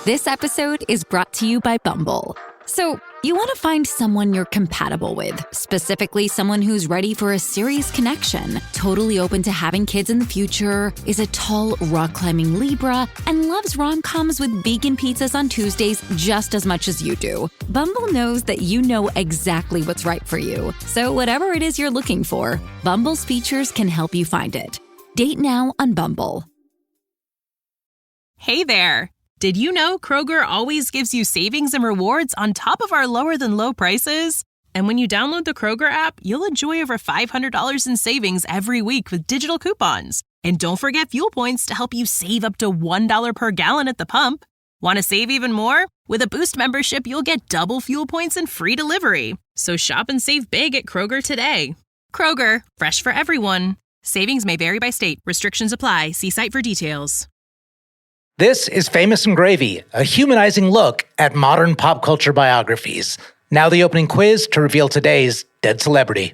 This episode is brought to you by Bumble. So, you want to find someone you're compatible with, specifically someone who's ready for a serious connection, totally open to having kids in the future, is a tall, rock-climbing Libra, and loves rom-coms with vegan pizzas on Tuesdays just as much as you do. Bumble knows that you know exactly what's right for you. So whatever it is you're looking for, Bumble's features can help you find it. Date now on Bumble. Hey there. Did you know Kroger always gives you savings and rewards on top of our lower-than-low prices? And when you download the Kroger app, you'll enjoy over $500 in savings every week with digital coupons. And don't forget fuel points to help you save up to $1 per gallon at the pump. Want to save even more? With a Boost membership, you'll get double fuel points and free delivery. So shop and save big at Kroger today. Kroger, fresh for everyone. Savings may vary by state. Restrictions apply. See site for details. This is Famous and Gravy, a humanizing look at modern pop culture biographies. Now the opening quiz to reveal today's dead celebrity.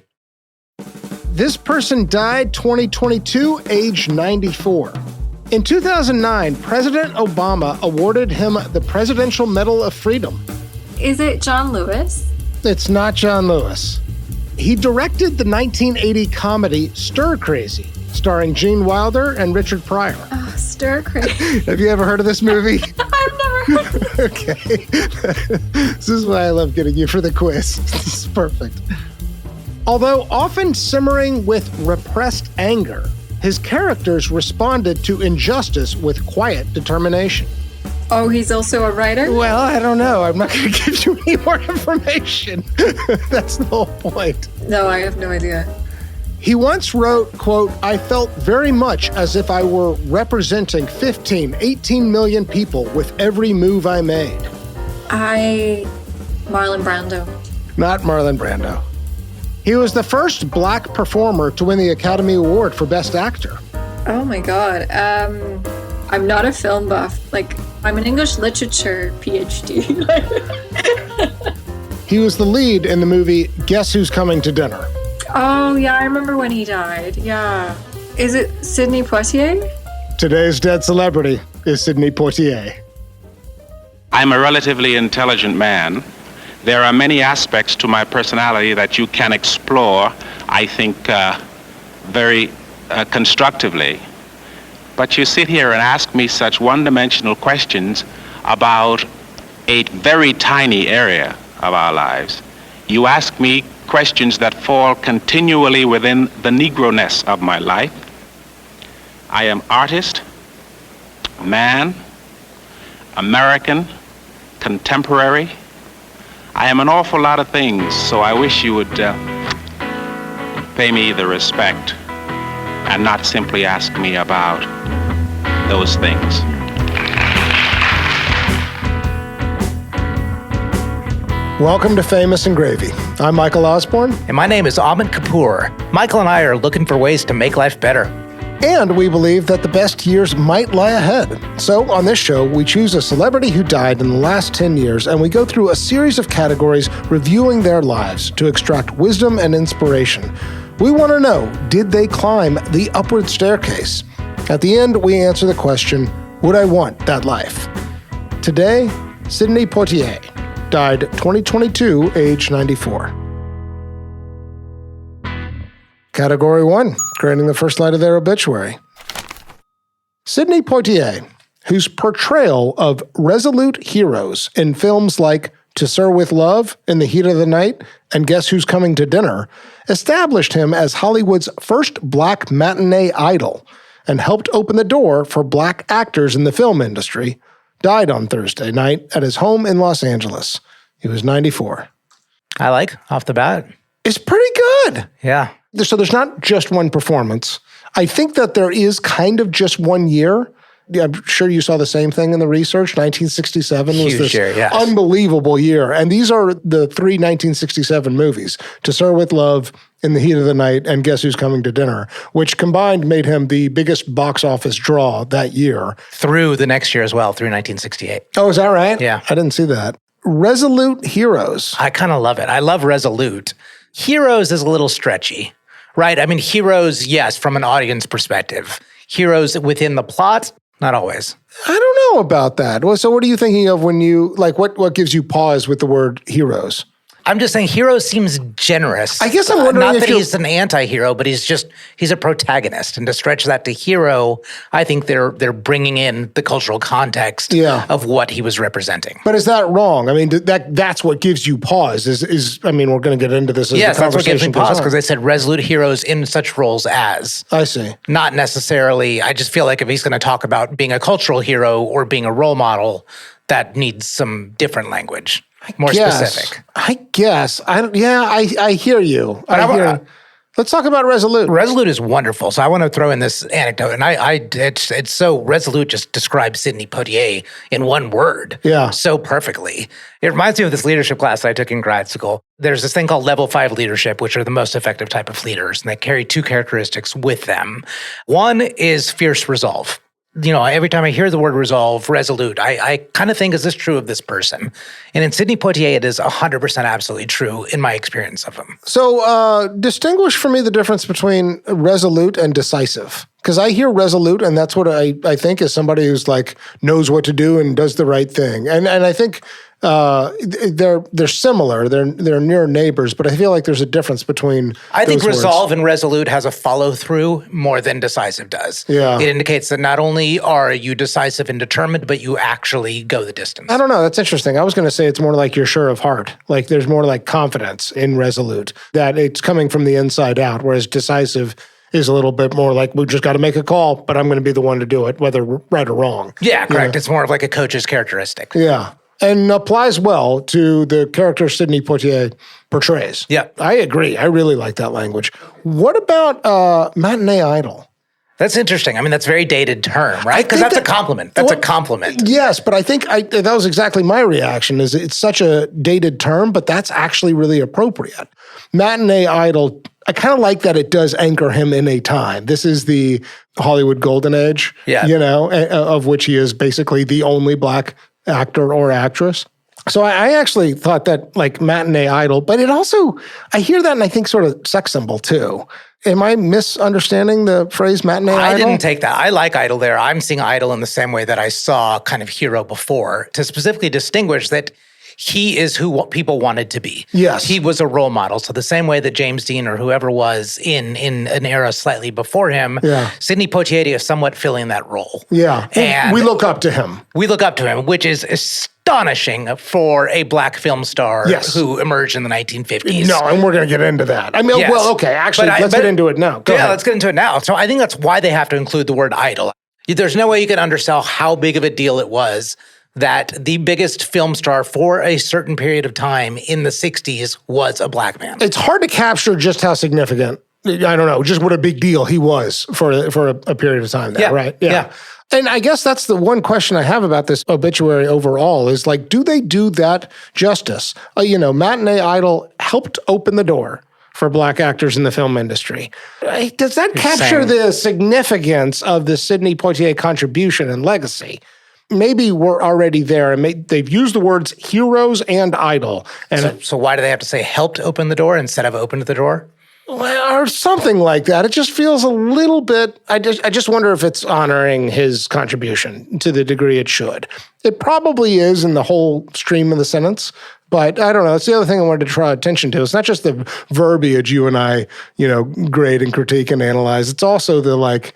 This person died 2022, age 94. In 2009, President Obama awarded him the Presidential Medal of Freedom. Is it John Lewis? It's not John Lewis. He directed the 1980 comedy Stir Crazy, starring Gene Wilder and Richard Pryor. Oh, Stir Crazy. Have you ever heard of this movie? I've never heard of it. Okay. This is why I love getting you for the quiz. This is perfect. Although often simmering with repressed anger, his characters responded to injustice with quiet determination. Oh, he's also a writer? Well, I don't know. I'm not going to give you any more information. That's the whole point. No, I have no idea. He once wrote, quote, "I felt very much as if I were representing 15, 18 million people with every move I made." Marlon Brando. Not Marlon Brando. He was the first Black performer to win the Academy Award for Best Actor. Oh my God. I'm not a film buff. I'm an English literature PhD. He was the lead in the movie Guess Who's Coming to Dinner? Oh, yeah, I remember when he died. Yeah. Is it Sidney Poitier? Today's dead celebrity is Sidney Poitier. I'm a relatively intelligent man. There are many aspects to my personality that you can explore, I think, very constructively. But you sit here and ask me such one-dimensional questions about a very tiny area of our lives. You ask me questions that fall continually within the Negro-ness of my life. I am artist, man, American, contemporary. I am an awful lot of things, so I wish you would pay me the respect and not simply ask me about those things. Welcome to Famous and Gravy. I'm Michael Osborne. And my name is Ahmed Kapoor. Michael and I are looking for ways to make life better. And we believe that the best years might lie ahead. So on this show, we choose a celebrity who died in the last 10 years, and we go through a series of categories reviewing their lives to extract wisdom and inspiration. We want to know, did they climb the upward staircase? At the end, we answer the question, would I want that life? Today, Sidney Poitier died 2022, age 94. Category 1, creating the first line of their obituary. Sidney Poitier, whose portrayal of resolute heroes in films like To Sir with Love, In the Heat of the Night, and Guess Who's Coming to Dinner, established him as Hollywood's first Black matinee idol and helped open the door for Black actors in the film industry, died on Thursday night at his home in Los Angeles. He was 94. I like, off the bat. It's pretty good. Yeah. So there's not just one performance. I think that there is kind of just one year. I'm sure you saw the same thing in the research. 1967 was Huge this year, yes. unbelievable year. And these are the three 1967 movies, To Sir with Love, In the Heat of the Night, and Guess Who's Coming to Dinner, which combined made him the biggest box office draw that year. Through the next year as well, through 1968. Oh, is that right? Yeah. I didn't see that. Resolute heroes. I kind of love it. I love resolute. Heroes is a little stretchy, right? I mean, heroes, yes, from an audience perspective. Heroes within the plot, Not always. I don't know about that. Well, so what are you thinking of when you, like, what gives you pause with the word heroes? I'm just saying hero seems generous. I guess I'm wondering not if that he's an anti-hero, but he's a protagonist. And to stretch that to hero, I think they're bringing in the cultural context of what he was representing. But is that wrong? I mean, that's what gives you pause is I mean, we're going to get into this as yes, the conversation that's what gives me pause, goes on. because they said resolute heroes in such roles as. I see. Not necessarily, I just feel like if he's going to talk about being a cultural hero or being a role model, that needs some different language. More specific. I guess. I hear you. Let's talk about Resolute. Resolute is wonderful. So I want to throw in this anecdote. And it's so Resolute just describes Sidney Poitier in one word. Yeah. So perfectly. It reminds me of this leadership class that I took in grad school. There's this thing called level 5 leadership, which are the most effective type of leaders. And they carry 2 characteristics with them. One is fierce resolve. You know, every time I hear the word resolve, resolute, I kind of think, is this true of this person? And in Sidney Poitier, it is 100% absolutely true in my experience of him. So distinguish for me the difference between resolute and decisive. Because I hear resolute, and that's what I think is somebody who's like knows what to do and does the right thing. And I think they're similar. They're near neighbors, but I feel like there's a difference between. I think those resolve words. and resolute has a follow through more than decisive does. Yeah. It indicates that not only are you decisive and determined, but you actually go the distance. I don't know. That's interesting. I was going to say it's more like you're sure of heart. Like there's more like confidence in resolute, that it's coming from the inside out, whereas decisive is a little bit more like, we just got to make a call, but I'm going to be the one to do it, whether right or wrong. Yeah, correct. It's more of like a coach's characteristic. Yeah. And applies well to the character Sidney Poitier portrays. Yeah. I agree. I really like that language. What about matinee idol? That's interesting. I mean, that's a very dated term, right? Because that's a compliment. That's a compliment. Yes, but I think that was exactly my reaction, is it's such a dated term, but that's actually really appropriate. Matinee idol, I kind of like that it does anchor him in a time. This is the Hollywood golden age, of which he is basically the only black actor or actress. So I actually thought that, like, matinee idol, but it also, I hear that and I think sort of sex symbol too. Am I misunderstanding the phrase matinee idol? I didn't take that. I like idol there. I'm seeing idol in the same way that I saw kind of hero before, to specifically distinguish that he is who people wanted to be. Yes. He was a role model. So the same way that James Dean or whoever was in an era slightly before him, Sidney Poitier is somewhat filling that role. Yeah. And we look up to him. We look up to him, which is astonishing for a black film star who emerged in the 1950s. No, and we're going to get into that. I mean, well, okay, actually, let's get into it now. Go ahead. Let's get into it now. So I think that's why they have to include the word idol. There's no way you can undersell how big of a deal it was that the biggest film star for a certain period of time in the 60s was a black man. It's hard to capture just how significant, I don't know, just what a big deal he was for a period of time there, right? Yeah. And I guess that's the one question I have about this obituary overall is, like, do they do that justice? Matinee idol helped open the door for black actors in the film industry. Does that capture the significance of the Sidney Poitier contribution and legacy? Maybe we're already there, and they've used the words heroes and idol. And so why do they have to say helped open the door instead of opened the door? Or something like that. It just feels a little bit, I just wonder if it's honoring his contribution to the degree it should. It probably is in the whole stream of the sentence, but I don't know. That's the other thing I wanted to draw attention to. It's not just the verbiage you and I, grade and critique and analyze. It's also the, like,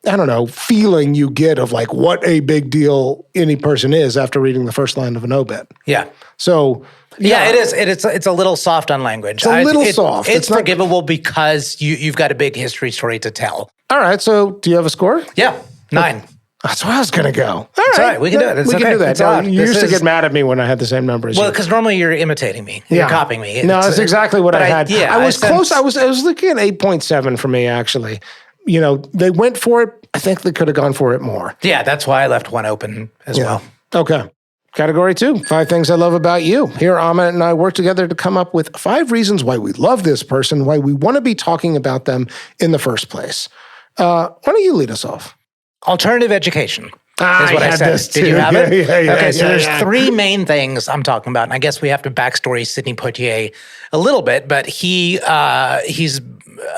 I don't know, feeling you get of, like, what a big deal any person is after reading the first line of an obit. Yeah. So, yeah, it is. It's a little soft on language. It's a little soft. It's forgivable because you've got a big history story to tell. All right. So, do you have a score? Yeah, 9. That's where I was going to go. All right. All right. We can do it. We can do that. You used to get mad at me when I had the same number as you. Well, because normally you're imitating me. You're copying me. No, that's exactly what I had. Yeah, I was close. I was looking at 8.7 for me, actually. They went for it. I think they could have gone for it more. Yeah, that's why I left one open as well. Okay. Category 2, 5 things I love about you. Here, Amit and I work together to come up with 5 reasons why we love this person, why we want to be talking about them in the first place. Why don't you lead us off? Alternative education. Is what I said. This too. Did you have it? Yeah, so there's 3 main things I'm talking about, and I guess we have to backstory Sidney Poitier a little bit, but he's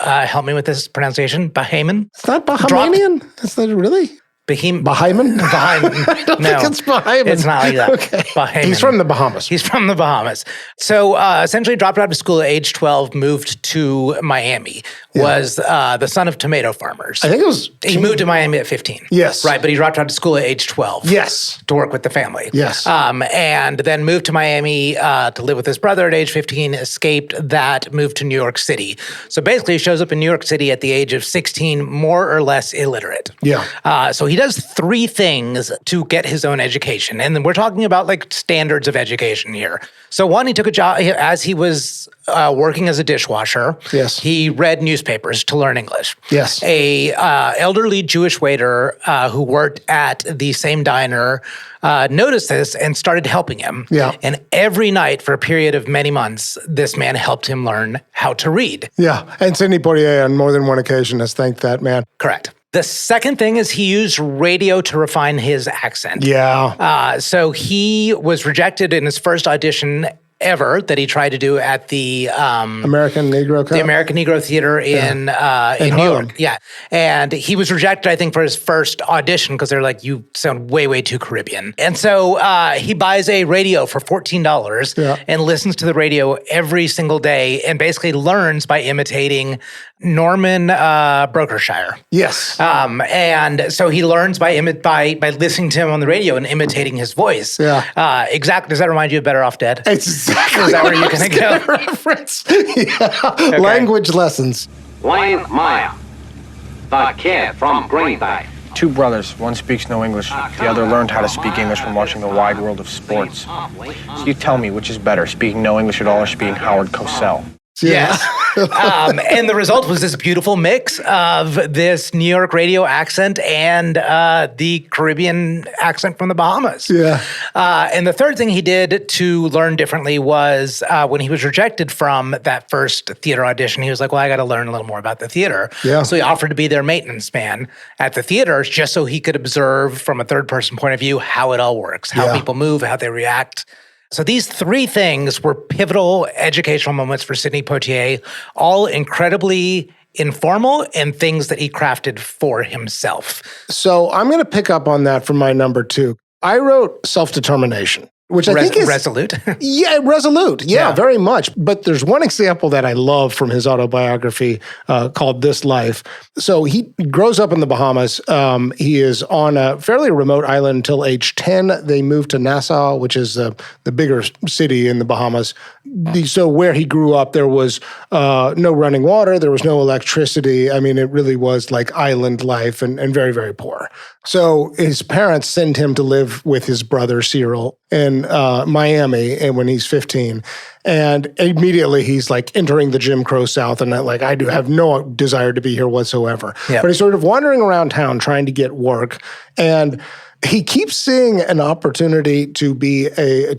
help me with this pronunciation, Bahamian? It's not Bahamian? That's not really? Bahamian? I don't think it's Bahamian. It's not like that. Okay. Bahamian. He's from the Bahamas. He's from the Bahamas. So essentially dropped out of school at age 12, moved to Miami, was the son of tomato farmers. I think it was... He moved to Miami at 15. Yes. Right, but he dropped out of school at age 12. Yes. To work with the family. Yes. And then moved to Miami to live with his brother at age 15, escaped that, moved to New York City. So basically he shows up in New York City at the age of 16, more or less illiterate. Yeah. So he does 3 things to get his own education. And then we're talking about like standards of education here. So one, he took a job as he was working as a dishwasher. Yes. He read newspapers to learn English. Yes. A elderly Jewish waiter who worked at the same diner noticed this and started helping him. Yeah. And every night for a period of many months, this man helped him learn how to read. Yeah. And Sidney Poitier on more than one occasion has thanked that man. Correct. The second thing is he used radio to refine his accent. Yeah. So he was rejected in his first audition ever that he tried to do at the American Negro the American Negro Theater in New Harlem. York. Yeah. And he was rejected, I think, for his first audition because they're like, you sound way, way too Caribbean. And so he buys a radio for $14 and listens to the radio every single day and basically learns by imitating Norman Brokershire. Yes. And so he learns by listening to him on the radio and imitating his voice. Yeah. Exactly. Does that remind you of Better Off Dead? It's exactly Is that where you're going to go? Reference. Yeah. Okay. Language lessons. Wayne Meyer, the kid from Green Bay. 2 brothers. One speaks no English. The other learned how to speak English from watching the wide world of sports. So you tell me, which is better, speaking no English at all or speaking Howard Cosell? Yes. And the result was this beautiful mix of this New York radio accent and the Caribbean accent from the Bahamas. Yeah. And the third thing he did to learn differently was when he was rejected from that first theater audition, he was like, well, I got to learn a little more about the theater. Yeah. So he offered to be their maintenance man at the theater just so he could observe from a third person point of view how it all works, how people move, how they react. So these 3 things were pivotal educational moments for Sidney Poitier, all incredibly informal and things that he crafted for himself. So I'm going to pick up on that for my number 2. I wrote self-determination, which I think is... Resolute? Yeah, resolute. Yeah, very much. But there's one example that I love from his autobiography called This Life. So he grows up in the Bahamas. He is on a fairly remote island until age 10. They moved to Nassau, which is the bigger city in the Bahamas. So where he grew up, there was no running water. There was no electricity. I mean, it really was like island life and very, very poor. So his parents send him to live with his brother, Cyril, in Miami, and when he's 15. And immediately he's like entering the Jim Crow South, and like, I do have no desire to be here whatsoever. Yep. But he's sort of wandering around town trying to get work, and he keeps seeing an opportunity to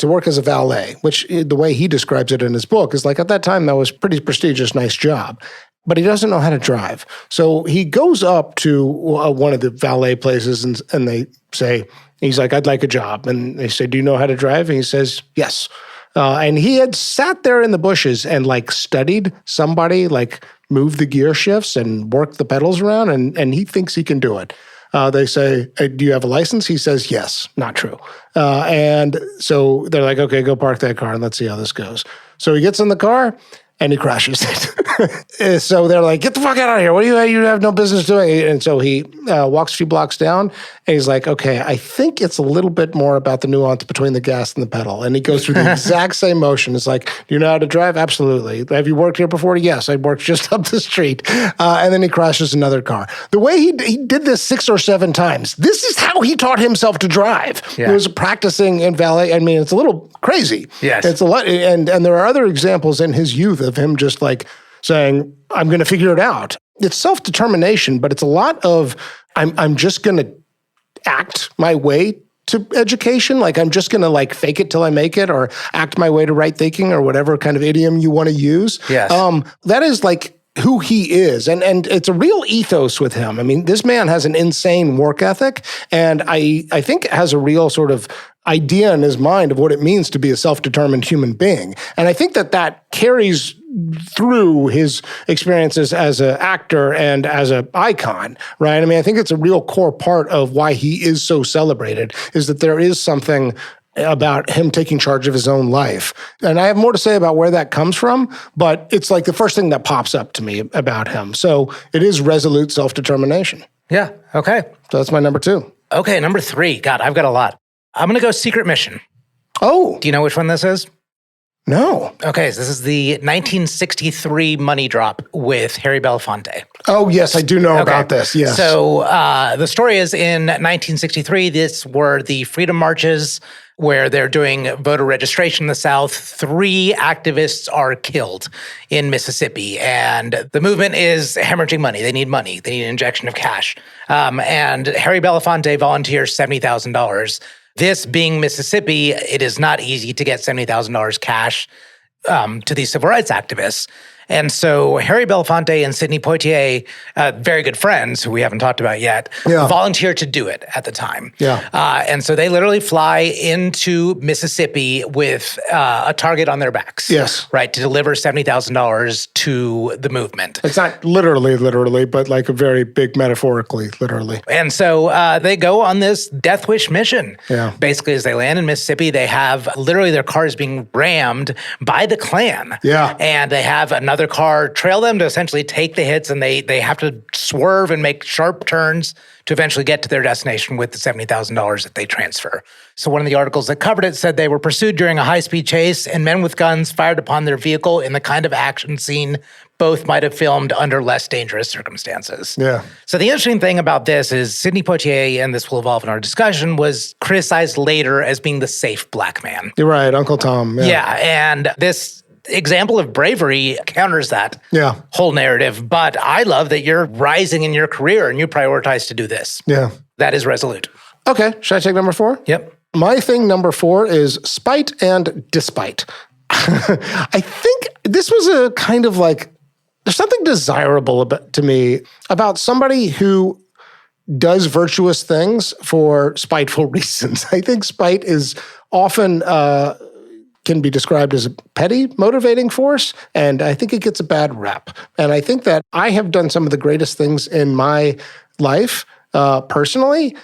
work as a valet, which the way he describes it in his book is like, at that time, that was a pretty prestigious, nice job. But he doesn't know how to drive. So he goes up to one of the valet places and they say, he's like, I'd like a job. And they say, do you know how to drive? And he says, yes. And he had sat there in the bushes and like studied somebody like move the gear shifts and work the pedals around, and he thinks he can do it. They say, hey, do you have a license? He says, yes. Not true. And so they're like, okay, go park that car and let's see how this goes. So he gets in the car and he crashes it. So they're like, get the fuck out of here. What do you have no business doing? And so he walks a few blocks down and he's like, okay, I think it's a little bit more about the nuance between the gas and the pedal. And he goes through the exact same motion. It's like, do you know how to drive? Absolutely. Have you worked here before? Yes, I worked just up the street. And then he crashes another car. The way he did this 6 or 7 times, this is how he taught himself to drive. Yeah. He was practicing in valet. I mean, it's a little crazy. Yes. It's a lot. And there are other examples in his youth of him just like saying, I'm going to figure it out. It's self-determination, but it's a lot of, I'm just going to act my way to education. Like, I'm just going to like fake it till I make it, or act my way to right thinking, or whatever kind of idiom you want to use. Yes. That is like who he is. And it's a real ethos with him. I mean, this man has an insane work ethic, and I think has a real sort of idea in his mind of what it means to be a self-determined human being. And I think that carries through his experiences as an actor and as an icon, right? I mean, I think it's a real core part of why he is so celebrated, is that there is something about him taking charge of his own life. And I have more to say about where that comes from, but it's like the first thing that pops up to me about him. So it is resolute self-determination. Yeah, okay. So that's my number 2. Okay, number 3. God, I've got a lot. I'm going to go Secret Mission. Oh. Do you know which one this is? No. Okay, so this is the 1963 money drop with Harry Belafonte. Oh, yes, I do know about this, yes. So the story is in 1963, this were the Freedom Marches where they're doing voter registration in the South. 3 activists are killed in Mississippi, and the movement is hemorrhaging money. They need money. They need an injection of cash. And Harry Belafonte volunteers $70,000. This being Mississippi, it is not easy to get $70,000 cash to these civil rights activists. And so Harry Belafonte and Sidney Poitier, very good friends who we haven't talked about yet, volunteered to do it at the time. And so they literally fly into Mississippi with a target on their backs. Yes. Right, to deliver $70,000 to the movement. It's not literally, but like a very big metaphorically, literally. And so they go on this death wish mission. Yeah. Basically, as they land in Mississippi, they have literally their cars being rammed by the Klan. Yeah. And they have another car trail them to essentially take the hits, and they have to swerve and make sharp turns to eventually get to their destination with the $70,000 that they transfer. So one of the articles that covered it said they were pursued during a high-speed chase, and men with guns fired upon their vehicle in the kind of action scene both might have filmed under less dangerous circumstances. Yeah. So the interesting thing about this is Sidney Poitier, and this will evolve in our discussion, was criticized later as being the safe black man. You're right, Uncle Tom. Yeah, and this example of bravery counters that whole narrative. But I love that you're rising in your career and you prioritize to do this. Yeah. That is resolute. Okay, should I take number 4? Yep. My thing number 4 is spite and despite. I think this was a kind of like, there's something desirable to me about somebody who does virtuous things for spiteful reasons. I think spite is often can be described as a petty motivating force, and I think it gets a bad rep. And I think that I have done some of the greatest things in my life personally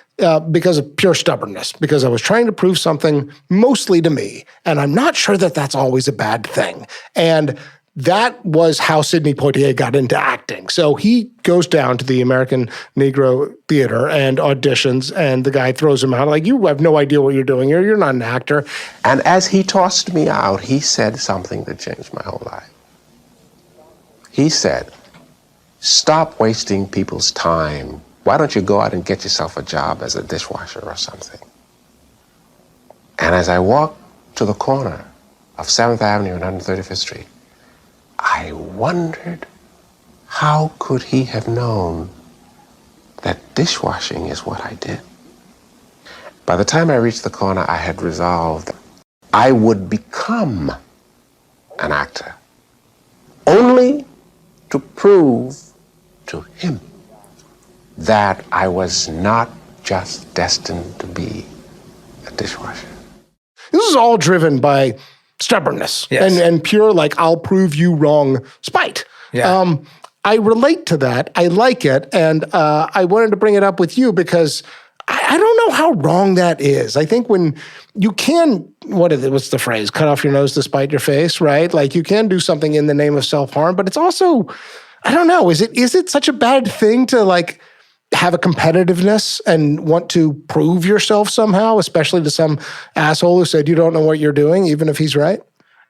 because of pure stubbornness, because I was trying to prove something mostly to me, and I'm not sure that that's always a bad thing. And that was how Sidney Poitier got into acting. So he goes down to the American Negro Theater and auditions, and the guy throws him out like, you have no idea what you're doing here. You're not an actor. And as he tossed me out, he said something that changed my whole life. He said, stop wasting people's time. Why don't you go out and get yourself a job as a dishwasher or something? And as I walked to the corner of 7th Avenue and 135th Street, I wondered, how could he have known that dishwashing is what I did? By the time I reached the corner, I had resolved I would become an actor, only to prove to him that I was not just destined to be a dishwasher. This is all driven by stubbornness and pure, like, I'll prove you wrong spite. Yeah. I relate to that. I like it. And I wanted to bring it up with you because I don't know how wrong that is. I think when you can, what's the phrase? Cut off your nose to spite your face, right? Like, you can do something in the name of self-harm, but it's also, I don't know, is it such a bad thing to, like, have a competitiveness and want to prove yourself somehow, especially to some asshole who said you don't know what you're doing, even if he's right?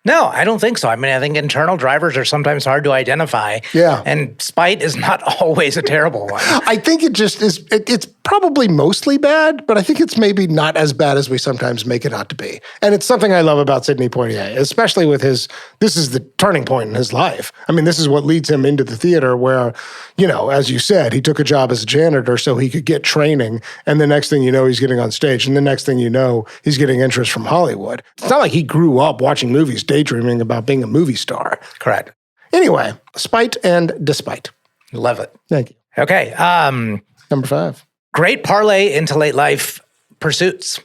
No, I don't think so. I mean, I think internal drivers are sometimes hard to identify. Yeah. And spite is not always a terrible one. I think it just is, it's probably mostly bad, but I think it's maybe not as bad as we sometimes make it out to be. And it's something I love about Sidney Poitier, especially with this is the turning point in his life. I mean, this is what leads him into the theater where, you know, as you said, he took a job as a janitor so he could get training. And the next thing you know, he's getting on stage. And the next thing you know, he's getting interest from Hollywood. It's not like he grew up watching movies, daydreaming about being a movie star. Correct. Anyway, spite and despite. Love it. Thank you. Okay. Number 5. Great parlay into late life pursuits.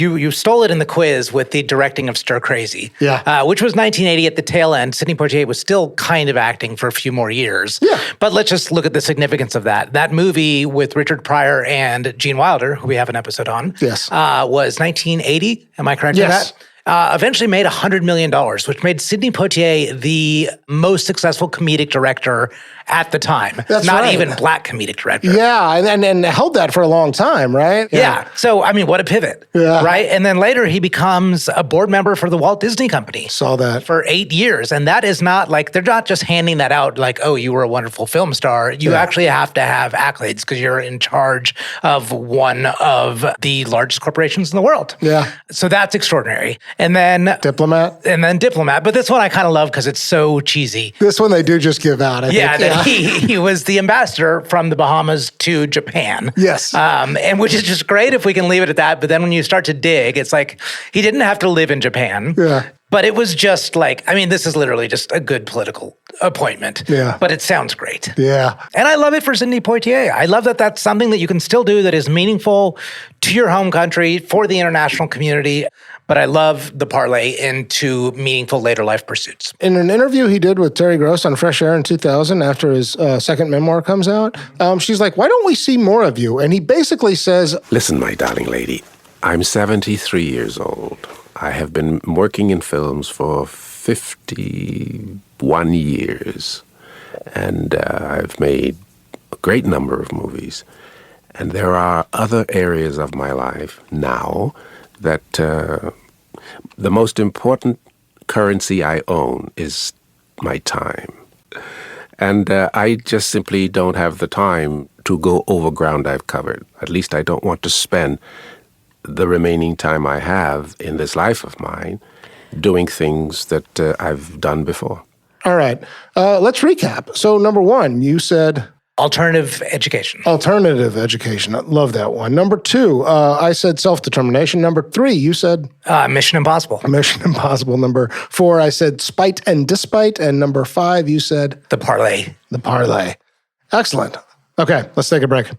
You stole it in the quiz with the directing of Stir Crazy, which was 1980 at the tail end. Sidney Poitier was still kind of acting for a few more years. Yeah. But let's just look at the significance of that. That movie with Richard Pryor and Gene Wilder, who we have an episode on, was 1980. Am I correct in that? Eventually made $100 million, which made Sidney Poitier the most successful comedic director at the time. That's Not right. even black comedic director. Yeah, and held that for a long time, right? Yeah. So, I mean, what a pivot, right? And then later he becomes a board member for the Walt Disney Company. Saw that. For 8 years. And that is not like, they're not just handing that out like, oh, you were a wonderful film star. You actually have to have accolades because you're in charge of one of the largest corporations in the world. Yeah. So that's extraordinary. And then Diplomat. But this one I kind of love because it's so cheesy. This one they do just give out, I think. That he was the ambassador from the Bahamas to Japan. Yes. And which is just great if we can leave it at that. But then when you start to dig, it's like he didn't have to live in Japan. Yeah. But it was just like, I mean, this is literally just a good political appointment. Yeah. But it sounds great. Yeah. And I love it for Sidney Poitier. I love that that's something that you can still do that is meaningful to your home country, for the international community. But I love the parlay into meaningful later life pursuits. In an interview he did with Terry Gross on Fresh Air in 2000, after his second memoir comes out, she's like, why don't we see more of you? And he basically says, Listen, my darling lady, I'm 73 years old. I have been working in films for 51 years, and I've made a great number of movies. And there are other areas of my life now that the most important currency I own is my time. And I just simply don't have the time to go over ground I've covered. At least I don't want to spend the remaining time I have in this life of mine doing things that I've done before. all right, let's recap. So number one, you said... Alternative education. Alternative education. I love that one. Number two, I said self-determination. Number three, you said... Mission Impossible. Mission Impossible. Number four, I said spite and despite. And number five, you said... The parlay. The parlay. Excellent. Okay, let's take a break.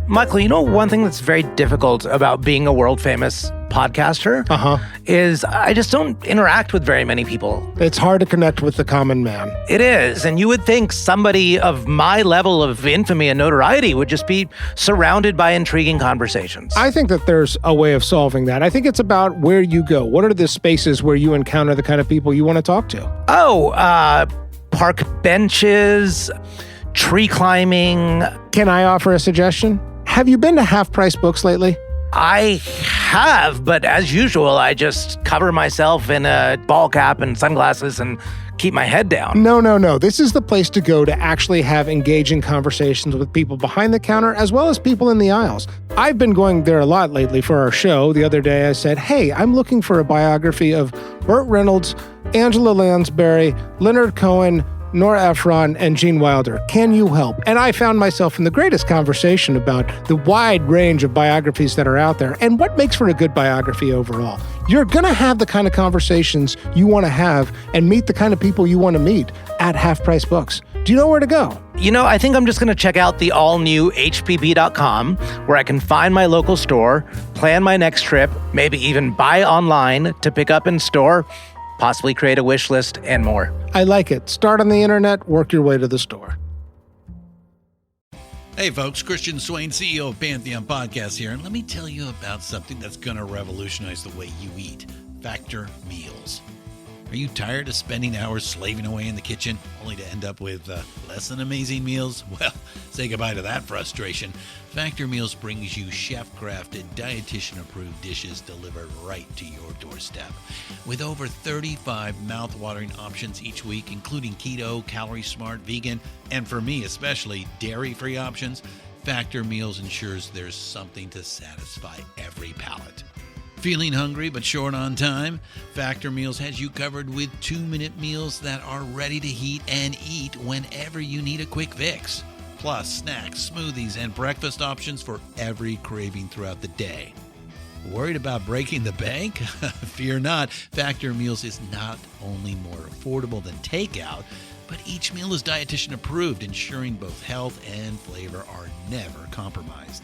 Michael, you know one thing that's very difficult about being a world-famous podcaster is I just don't interact with very many people. It's hard to connect with the common man. It is. And you would think somebody of my level of infamy and notoriety would just be surrounded by intriguing conversations. I think that there's a way of solving that. I think it's about where you go. What are the spaces where you encounter the kind of people you want to talk to? Park benches, tree climbing. Can I offer a suggestion? Have you been to Half Price Books lately? I have, but as usual, I just cover myself in a ball cap and sunglasses and keep my head down. No. This is the place to go to actually have engaging conversations with people behind the counter as well as people in the aisles. I've been going there a lot lately for our show. The other day I said, hey, I'm looking for a biography of Burt Reynolds, Angela Lansbury, Leonard Cohen, Nora Ephron, and Gene Wilder. Can you help? And I found myself in the greatest conversation about the wide range of biographies that are out there and what makes for a good biography overall. You're going to have the kind of conversations you want to have and meet the kind of people you want to meet at Half Price Books. Do you know where to go? You know, I think I'm just going to check out the all-new hpb.com where I can find my local store, plan my next trip, maybe even buy online to pick up in store, possibly create a wish list, and more. I like it. Start on the internet, work your way to the store. Hey folks, Christian Swain, CEO of Pantheon Podcast here, and let me tell you about something that's going to revolutionize the way you eat. Factor meals. Are you tired of spending hours slaving away in the kitchen only to end up with less than amazing meals? Well, say goodbye to that frustration. Factor Meals brings you chef-crafted, dietitian-approved dishes delivered right to your doorstep. With over 35 mouth-watering options each week, including keto, calorie-smart, vegan, and for me especially, dairy-free options, Factor Meals ensures there's something to satisfy every palate. Feeling hungry but short on time? Factor Meals has you covered with 2-minute meals that are ready to heat and eat whenever you need a quick fix. Plus snacks, smoothies, and breakfast options for every craving throughout the day. Worried about breaking the bank? Fear not. Factor Meals is not only more affordable than takeout, but each meal is dietitian approved, ensuring both health and flavor are never compromised.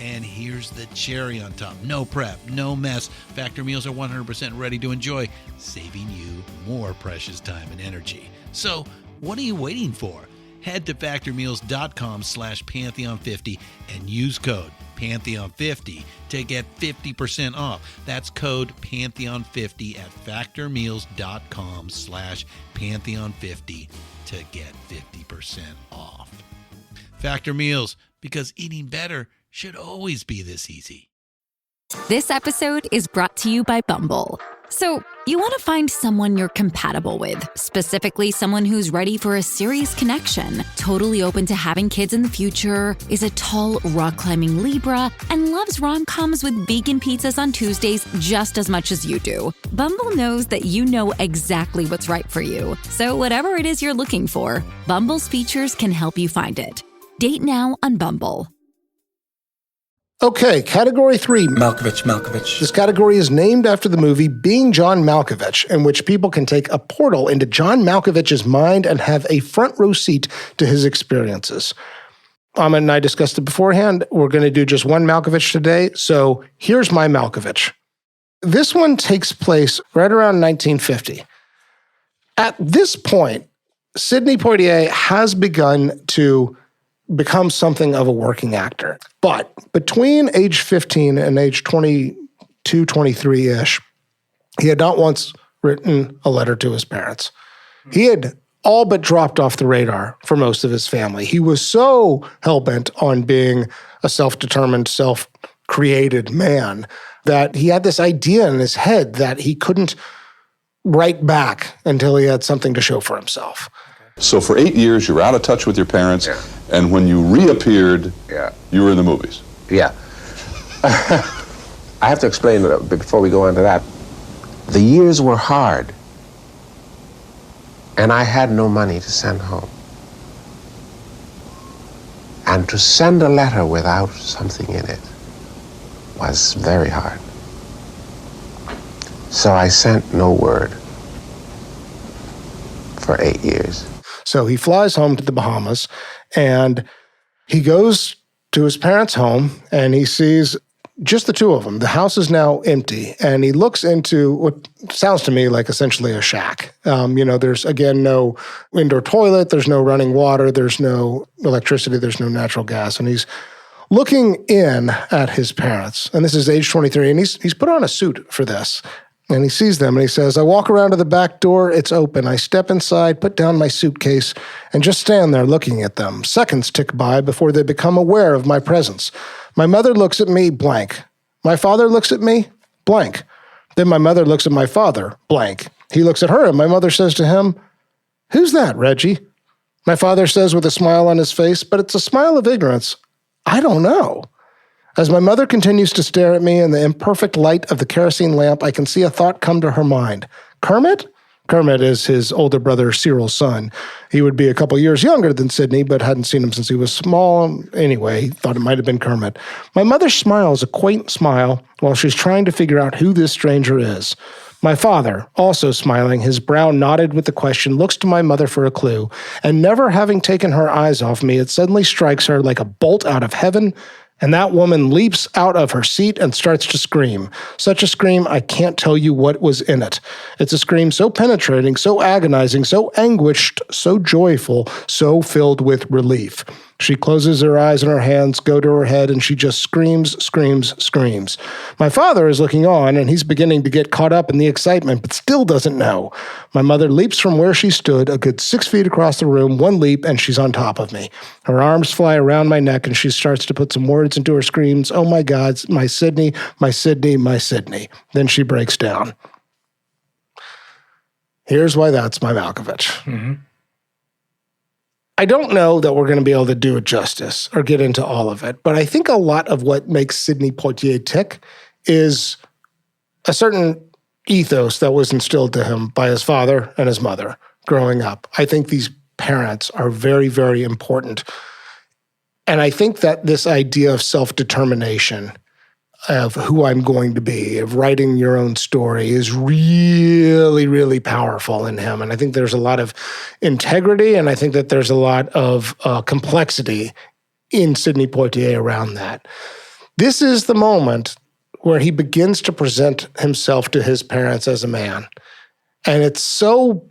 And here's the cherry on top. No prep, no mess. Factor meals are 100% ready to enjoy, saving you more precious time and energy. So, what are you waiting for? Head to factormeals.com/Pantheon50 and use code Pantheon50 to get 50% off. That's code Pantheon50 at factormeals.com/Pantheon50 to get 50% off. Factor Meals, because eating better should always be this easy. This episode is brought to you by Bumble. So, you want to find someone you're compatible with, specifically someone who's ready for a serious connection, totally open to having kids in the future, is a tall, rock-climbing Libra, and loves rom-coms with vegan pizzas on Tuesdays just as much as you do. Bumble knows that you know exactly what's right for you. So whatever it is you're looking for, Bumble's features can help you find it. Date now on Bumble. Okay, category 3. Malkovich. This category is named after the movie Being John Malkovich, in which people can take a portal into John Malkovich's mind and have a front row seat to his experiences. Ahmed and I discussed it beforehand. We're going to do just one Malkovich today, so here's my Malkovich. This one takes place right around 1950. At this point, Sidney Poitier has begun to become something of a working actor. But between age 15 and age 22, 23-ish, he had not once written a letter to his parents. He had all but dropped off the radar for most of his family. He was so hell-bent on being a self-determined, self-created man that he had this idea in his head that he couldn't write back until he had something to show for himself. So for 8 years, you were out of touch with your parents, and when you reappeared, you were in the movies. Yeah. I have to explain before we go into that. The years were hard, and I had no money to send home. And to send a letter without something in it was very hard. So I sent no word for 8 years. So he flies home to the Bahamas, and he goes to his parents' home, and he sees just the two of them. The house is now empty, and he looks into what sounds to me like essentially a shack. There's, again, no indoor toilet, there's no running water, there's no electricity, there's no natural gas, and he's looking in at his parents. And this is age 23, and he's put on a suit for this. And he sees them and he says, I walk around to the back door, it's open. I step inside, put down my suitcase, and just stand there looking at them. Seconds tick by before they become aware of my presence. My mother looks at me, blank. My father looks at me, blank. Then my mother looks at my father, blank. He looks at her and my mother says to him, who's that, Reggie? My father says with a smile on his face, but it's a smile of ignorance. I don't know. As my mother continues to stare at me in the imperfect light of the kerosene lamp, I can see a thought come to her mind. Kermit? Kermit is his older brother Cyril's son. He would be a couple years younger than Sidney, but hadn't seen him since he was small. Anyway, he thought it might have been Kermit. My mother smiles a quaint smile while she's trying to figure out who this stranger is. My father, also smiling, his brow knotted with the question, looks to my mother for a clue, and never having taken her eyes off me, it suddenly strikes her like a bolt out of heaven, and that woman leaps out of her seat and starts to scream. Such a scream, I can't tell you what was in it. It's a scream so penetrating, so agonizing, so anguished, so joyful, so filled with relief. She closes her eyes and her hands go to her head, and she just screams, screams, screams. My father is looking on, and he's beginning to get caught up in the excitement, but still doesn't know. My mother leaps from where she stood, a good 6 feet across the room, one leap, and she's on top of me. Her arms fly around my neck, and she starts to put some words into her screams. Oh my God, my Sidney, my Sidney, my Sidney. Then she breaks down. Here's why that's my Malkovich. Mm-hmm. I don't know that we're going to be able to do it justice or get into all of it, but I think a lot of what makes Sidney Poitier tick is a certain ethos that was instilled to him by his father and his mother growing up. I think these parents are very, very important. And I think that this idea of self-determination, of who I'm going to be, of writing your own story is really, really powerful in him. And I think there's a lot of integrity, and I think that there's a lot of complexity in Sidney Poitier around that. This is the moment where he begins to present himself to his parents as a man. And it's so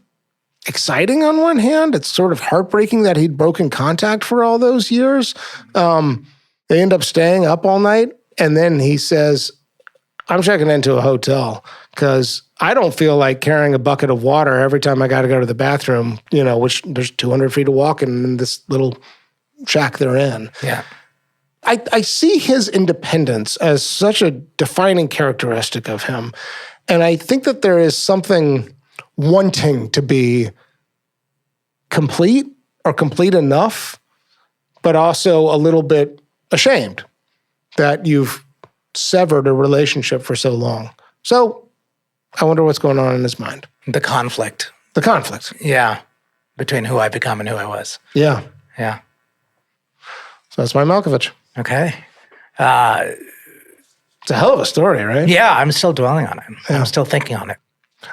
exciting on one hand. It's sort of heartbreaking that he'd broken contact for all those years. They end up staying up all night. And then he says, I'm checking into a hotel because I don't feel like carrying a bucket of water every time I got to go to the bathroom, which there's 200 feet of walking in this little shack they're in. Yeah. I see his independence as such a defining characteristic of him. And I think that there is something wanting to be complete or complete enough, but also a little bit ashamed that you've severed a relationship for so long. So I wonder what's going on in his mind. The conflict. The conflict. Yeah. Between who I become and who I was. Yeah. Yeah. So that's my Malkovich. Okay. It's a hell of a story, right? Yeah, I'm still dwelling on it. Yeah. I'm still thinking on it.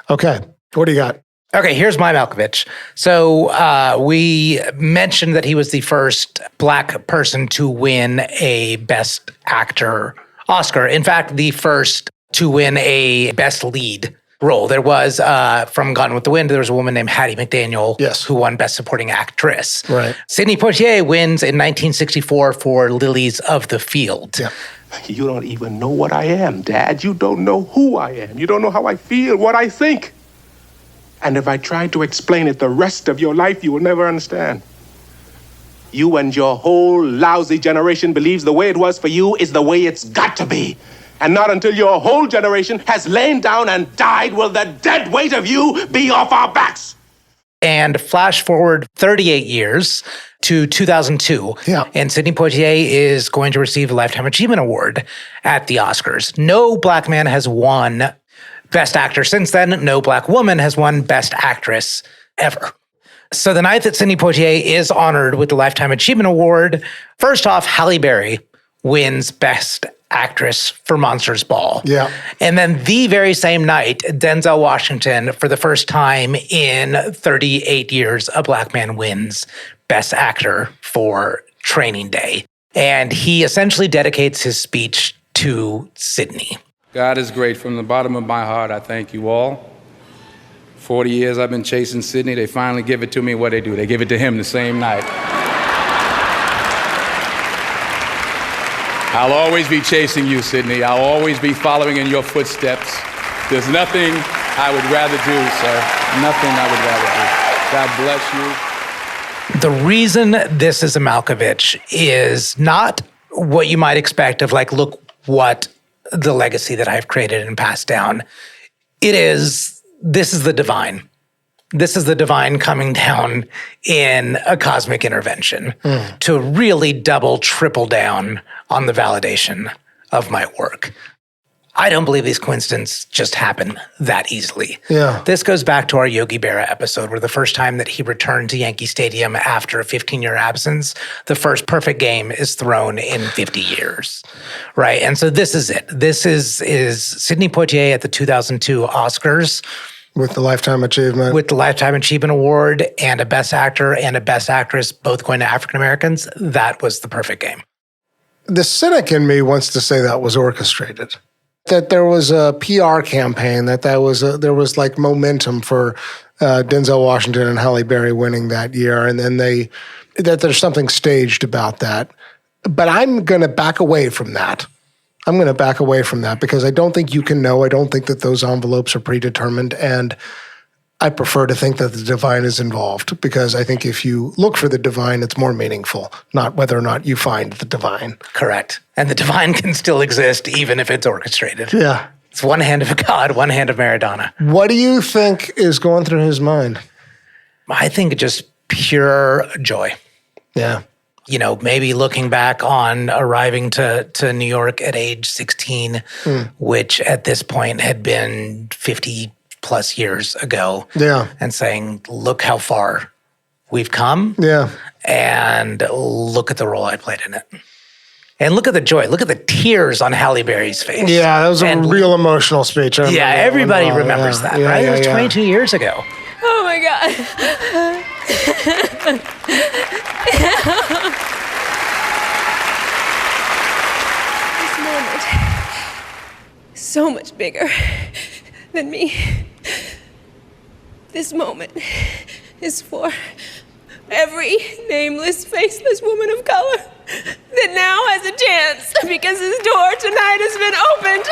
Okay. What do you got? Okay, here's my Malkovich. So we mentioned that he was the first Black person to win a Best Actor Oscar. In fact, the first to win a Best Lead role. There was, from Gone with the Wind, there was a woman named Hattie McDaniel who won Best Supporting Actress. Right. Sidney Poitier wins in 1964 for Lilies of the Field. Yeah. You don't even know what I am, Dad. You don't know who I am. You don't know how I feel, what I think. And if I try to explain it the rest of your life, you will never understand. You and your whole lousy generation believes the way it was for you is the way it's got to be. And not until your whole generation has lain down and died will the dead weight of you be off our backs. And flash forward 38 years to 2002. Yeah. And Sidney Poitier is going to receive a Lifetime Achievement Award at the Oscars. No Black man has won Best Actor since then. No Black woman has won Best Actress ever. So the night that Sidney Poitier is honored with the Lifetime Achievement Award, first off, Halle Berry wins Best Actress for Monsters Ball. Yeah. And then the very same night, Denzel Washington, for the first time in 38 years, a Black man wins Best Actor for Training Day. And he essentially dedicates his speech to Sidney. God is great. From the bottom of my heart, I thank you all. 40 years I've been chasing Sidney. They finally give it to me. What they do? They give it to him the same night. I'll always be chasing you, Sidney. I'll always be following in your footsteps. There's nothing I would rather do, sir. Nothing I would rather do. God bless you. The reason this is a Malkovich is not what you might expect of like, look what the legacy that I've created and passed down. This is the divine. This is the divine coming down in a cosmic intervention to really double, triple down on the validation of my work. I don't believe these coincidences just happen that easily. Yeah. This goes back to our Yogi Berra episode where the first time that he returned to Yankee Stadium after a 15-year absence, the first perfect game is thrown in 50 years, right? And so this is it. This is Sidney Poitier at the 2002 Oscars. With the Lifetime Achievement. With the Lifetime Achievement Award and a Best Actor and a Best Actress, both going to African Americans. That was the perfect game. The cynic in me wants to say that was orchestrated. That there was a PR campaign, there was like momentum for Denzel Washington and Halle Berry winning that year, and then that there's something staged about that. But I'm going to back away from that. Because I don't think you can know. I don't think that those envelopes are predetermined, and I prefer to think that the divine is involved because I think if you look for the divine, it's more meaningful, not whether or not you find the divine. Correct. And the divine can still exist even if it's orchestrated. Yeah. It's one hand of God, one hand of Maradona. What do you think is going through his mind? I think just pure joy. Yeah. You know, maybe looking back on arriving to New York at age 16, which at this point had been 50 plus years ago. Yeah. And saying, look how far we've come. Yeah. And look at the role I played in it. And look at the joy. Look at the tears on Halle Berry's face. Yeah, that was a real emotional speech. Yeah, everybody remembers that, right? It was 22 years ago. Oh my God. so much bigger than me. This moment is for every nameless, faceless woman of color that now has a chance because his door tonight has been opened.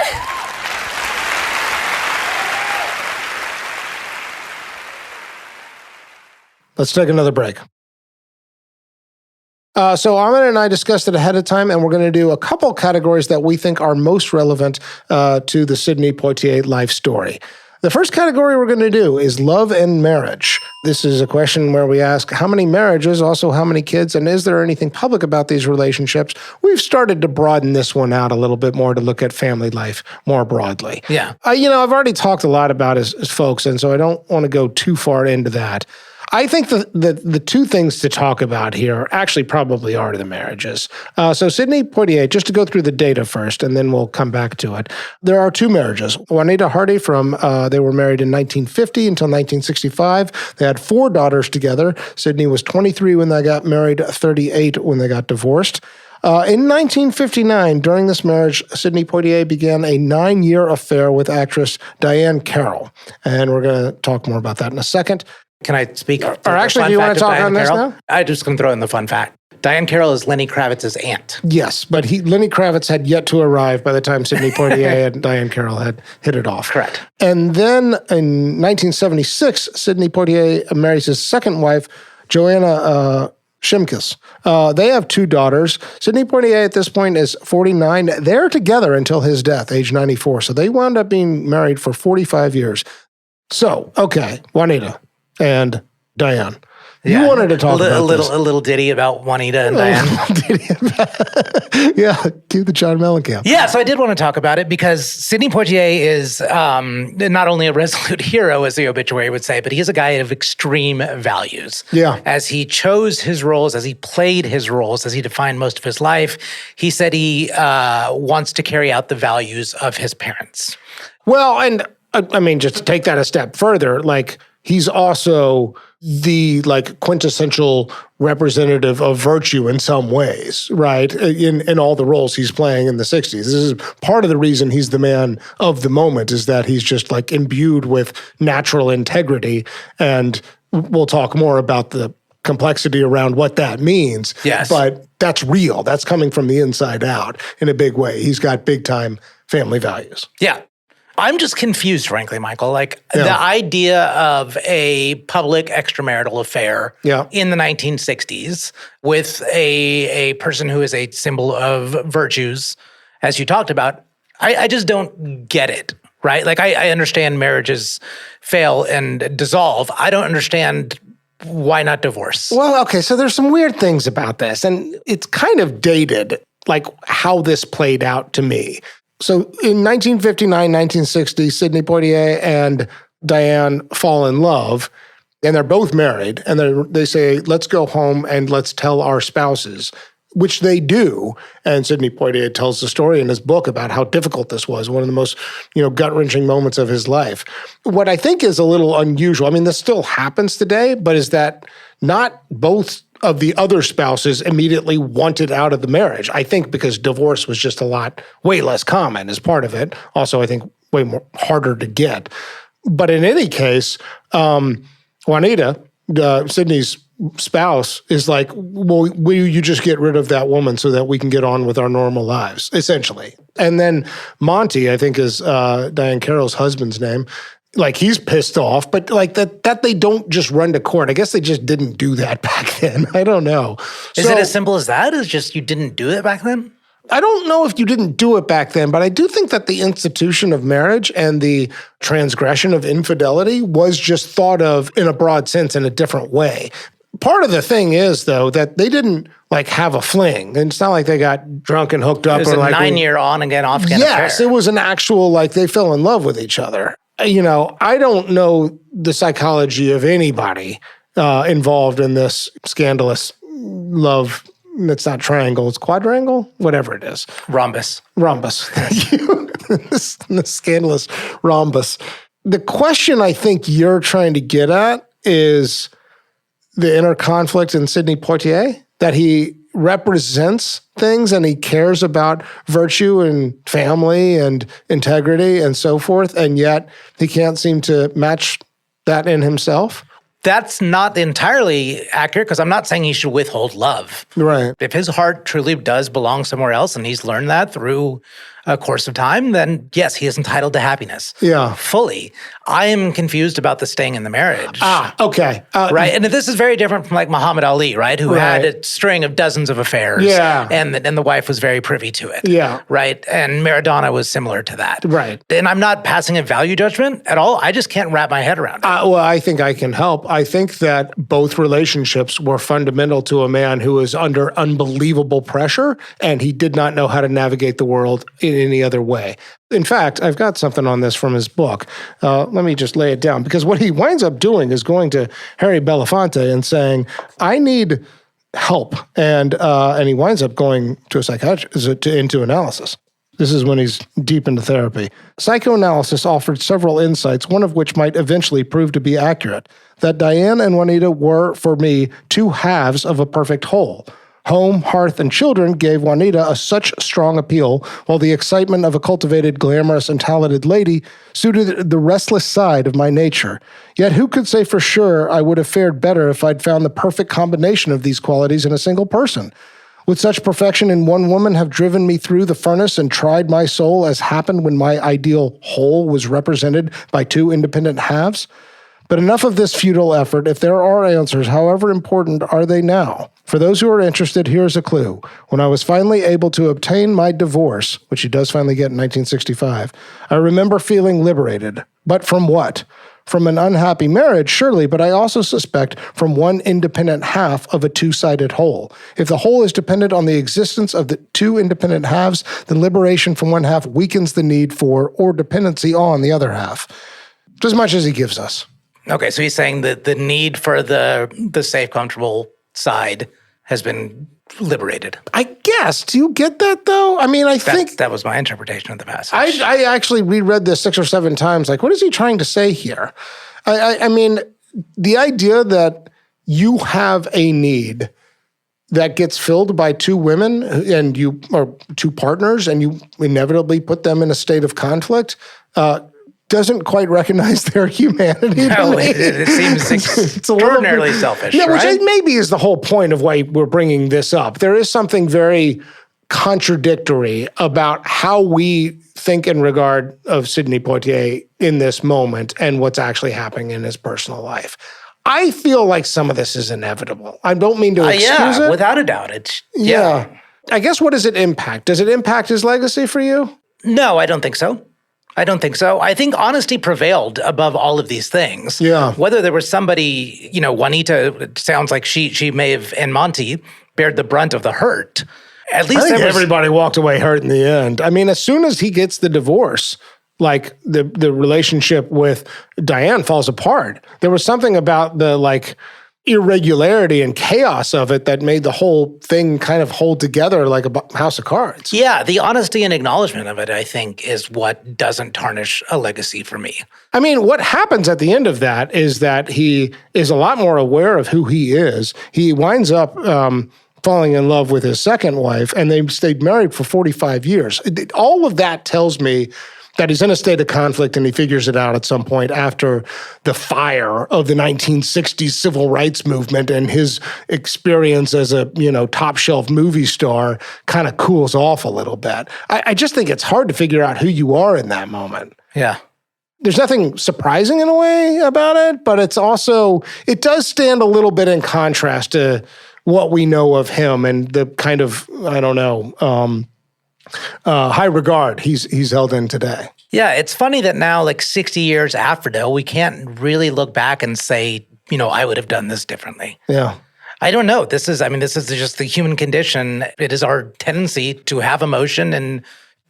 Let's take another break. So Ahmed and I discussed it ahead of time, and we're going to do a couple categories that we think are most relevant to the Sidney Poitier life story. The first category we're going to do is love and marriage. This is a question where we ask how many marriages, also how many kids, and is there anything public about these relationships? We've started to broaden this one out a little bit more to look at family life more broadly. Yeah. I've already talked a lot about as folks, and so I don't want to go too far into that. I think the two things to talk about here actually probably are the marriages. So Sidney Poitier, just to go through the data first, and then we'll come back to it. There are two marriages. Juanita Hardy they were married in 1950 until 1965. They had 4 daughters together. Sidney was 23 when they got married, 38 when they got divorced. In 1959, during this marriage, Sidney Poitier began a 9-year affair with actress Diane Carroll. And we're going to talk more about that in a second. Can I speak? Or actually, do you want to talk on this now? I'm just going to throw in the fun fact. Diane Carroll is Lenny Kravitz's aunt. Yes, but Lenny Kravitz had yet to arrive by the time Sidney Poitier and Diane Carroll had hit it off. Correct. And then in 1976, Sidney Poitier marries his second wife, Joanna Shimkus. They have 2 daughters. Sidney Poitier at this point is 49. They're together until his death, age 94. So they wound up being married for 45 years. So, okay, Juanita and Diane. You wanted to talk about this. A little ditty about Juanita and Diane. Yeah, do the John Mellencamp. Yeah, so I did want to talk about it because Sidney Poitier is not only a resolute hero, as the obituary would say, but he's a guy of extreme values. Yeah. As he chose his roles, as he played his roles, as he defined most of his life, he said he wants to carry out the values of his parents. Well, and I mean, just to take that a step further, he's also the quintessential representative of virtue in some ways, right? In all the roles he's playing in the 60s. This is part of the reason he's the man of the moment, is that he's just imbued with natural integrity. And we'll talk more about the complexity around what that means. Yes. But that's real. That's coming from the inside out in a big way. He's got big time family values. Yeah. I'm just confused, frankly, Michael. The idea of a public extramarital affair in the 1960s with a person who is a symbol of virtues, as you talked about, I just don't get it, right? I understand marriages fail and dissolve. I don't understand why not divorce. Well, okay, so there's some weird things about this, and it's kind of dated, how this played out to me. So in 1959, 1960, Sidney Poitier and Diane fall in love, and they're both married, and they say, let's go home and let's tell our spouses, which they do. And Sidney Poitier tells the story in his book about how difficult this was, one of the most, gut-wrenching moments of his life. What I think is a little unusual, this still happens today, but is that not both of the other spouses immediately wanted out of the marriage. I think because divorce was just way less common as part of it. Also, I think way more harder to get. But in any case, Juanita, Sidney's spouse, is well, will you just get rid of that woman so that we can get on with our normal lives, essentially. And then Monty, I think is Diane Carroll's husband's name, he's pissed off, but that they don't just run to court. I guess they just didn't do that back then. I don't know. Is it as simple as that? Is just you didn't do it back then? I don't know if you didn't do it back then, but I do think that the institution of marriage and the transgression of infidelity was just thought of in a broad sense in a different way. Part of the thing is, though, that they didn't have a fling. And it's not like they got drunk and hooked up. It was a 9-year on again, off again affair. Yes, it was an actual, they fell in love with each other. I don't know the psychology of anybody involved in this scandalous love. It's not triangle, it's quadrangle, whatever it is. Rhombus. Thank you. this scandalous rhombus. The question I think you're trying to get at is the inner conflict in Sidney Poitier, that he represents things and he cares about virtue and family and integrity and so forth, and yet he can't seem to match that in himself? That's not entirely accurate because I'm not saying he should withhold love. Right. If his heart truly does belong somewhere else and he's learned that through a course of time, then yes, he is entitled to happiness. Yeah. Fully. I am confused about the staying in the marriage. Okay. Right. And this is very different from like Muhammad Ali, right? Who had a string of dozens of affairs. Yeah. And the wife was very privy to it. Yeah. Right. And Maradona was similar to that. Right. And I'm not passing a value judgment at all. I just can't wrap my head around it. Well, I think I can help. I think that both relationships were fundamental to a man who was under unbelievable pressure and he did not know how to navigate the world in any other way. In fact, I've got something on this from his book. Let me just lay it down, because what he winds up doing is going to Harry Belafonte and saying, I need help. And he winds up going to a psychiatrist, into analysis. This is when he's deep into therapy. Psychoanalysis offered several insights, one of which might eventually prove to be accurate, that Diane and Juanita were, for me, two halves of a perfect whole. Home, hearth, and children gave Juanita such strong appeal, while the excitement of a cultivated, glamorous, and talented lady suited the restless side of my nature. Yet who could say for sure I would have fared better if I'd found the perfect combination of these qualities in a single person? Would such perfection in one woman have driven me through the furnace and tried my soul as happened when my ideal whole was represented by two independent halves? But enough of this futile effort. If there are answers, however important are they now? For those who are interested, here's a clue. When I was finally able to obtain my divorce, which he does finally get in 1965, I remember feeling liberated. But from what? From an unhappy marriage, surely, but I also suspect from one independent half of a two-sided whole. If the whole is dependent on the existence of the two independent halves, then liberation from one half weakens the need for or dependency on the other half. As much as he gives us. Okay, so he's saying that the need for the safe, comfortable side has been liberated. I guess. Do you get that, though? I mean, I think... That was my interpretation of the passage. I actually reread this 6 or 7 times. Like, what is he trying to say here? I mean, the idea that you have a need that gets filled by two women and or two partners, and you inevitably put them in a state of conflict, doesn't quite recognize their humanity. No, it seems extraordinarily selfish, yeah, right? Which maybe is the whole point of why we're bringing this up. There is something very contradictory about how we think in regard of Sidney Poitier in this moment and what's actually happening in his personal life. I feel like some of this is inevitable. I don't mean to excuse it. Without a doubt. Yeah. I guess, what does it impact? Does it impact his legacy for you? No, I don't think so. I think honesty prevailed above all of these things. Yeah. Whether there was somebody, Juanita, it sounds like she may have, and Monty, bared the brunt of the hurt. At least I think everybody walked away hurt in the end. I mean, as soon as he gets the divorce, like the relationship with Diane falls apart. There was something about the irregularity and chaos of it that made the whole thing kind of hold together like a house of cards. Yeah, the honesty and acknowledgement of it, I think, is what doesn't tarnish a legacy for me. I mean, what happens at the end of that is that he is a lot more aware of who he is. He winds up falling in love with his second wife, and they stayed married for 45 years. All of that tells me that he's in a state of conflict, and he figures it out at some point after the fire of the 1960s civil rights movement and his experience as a, top shelf movie star kind of cools off a little bit. I just think it's hard to figure out who you are in that moment. Yeah. There's nothing surprising in a way about it, but it does stand a little bit in contrast to what we know of him and the kind of, high regard he's held in today. Yeah, it's funny that now, 60 years after, though, we can't really look back and say, I would have done this differently. Yeah. I don't know. This is just the human condition. It is our tendency to have emotion and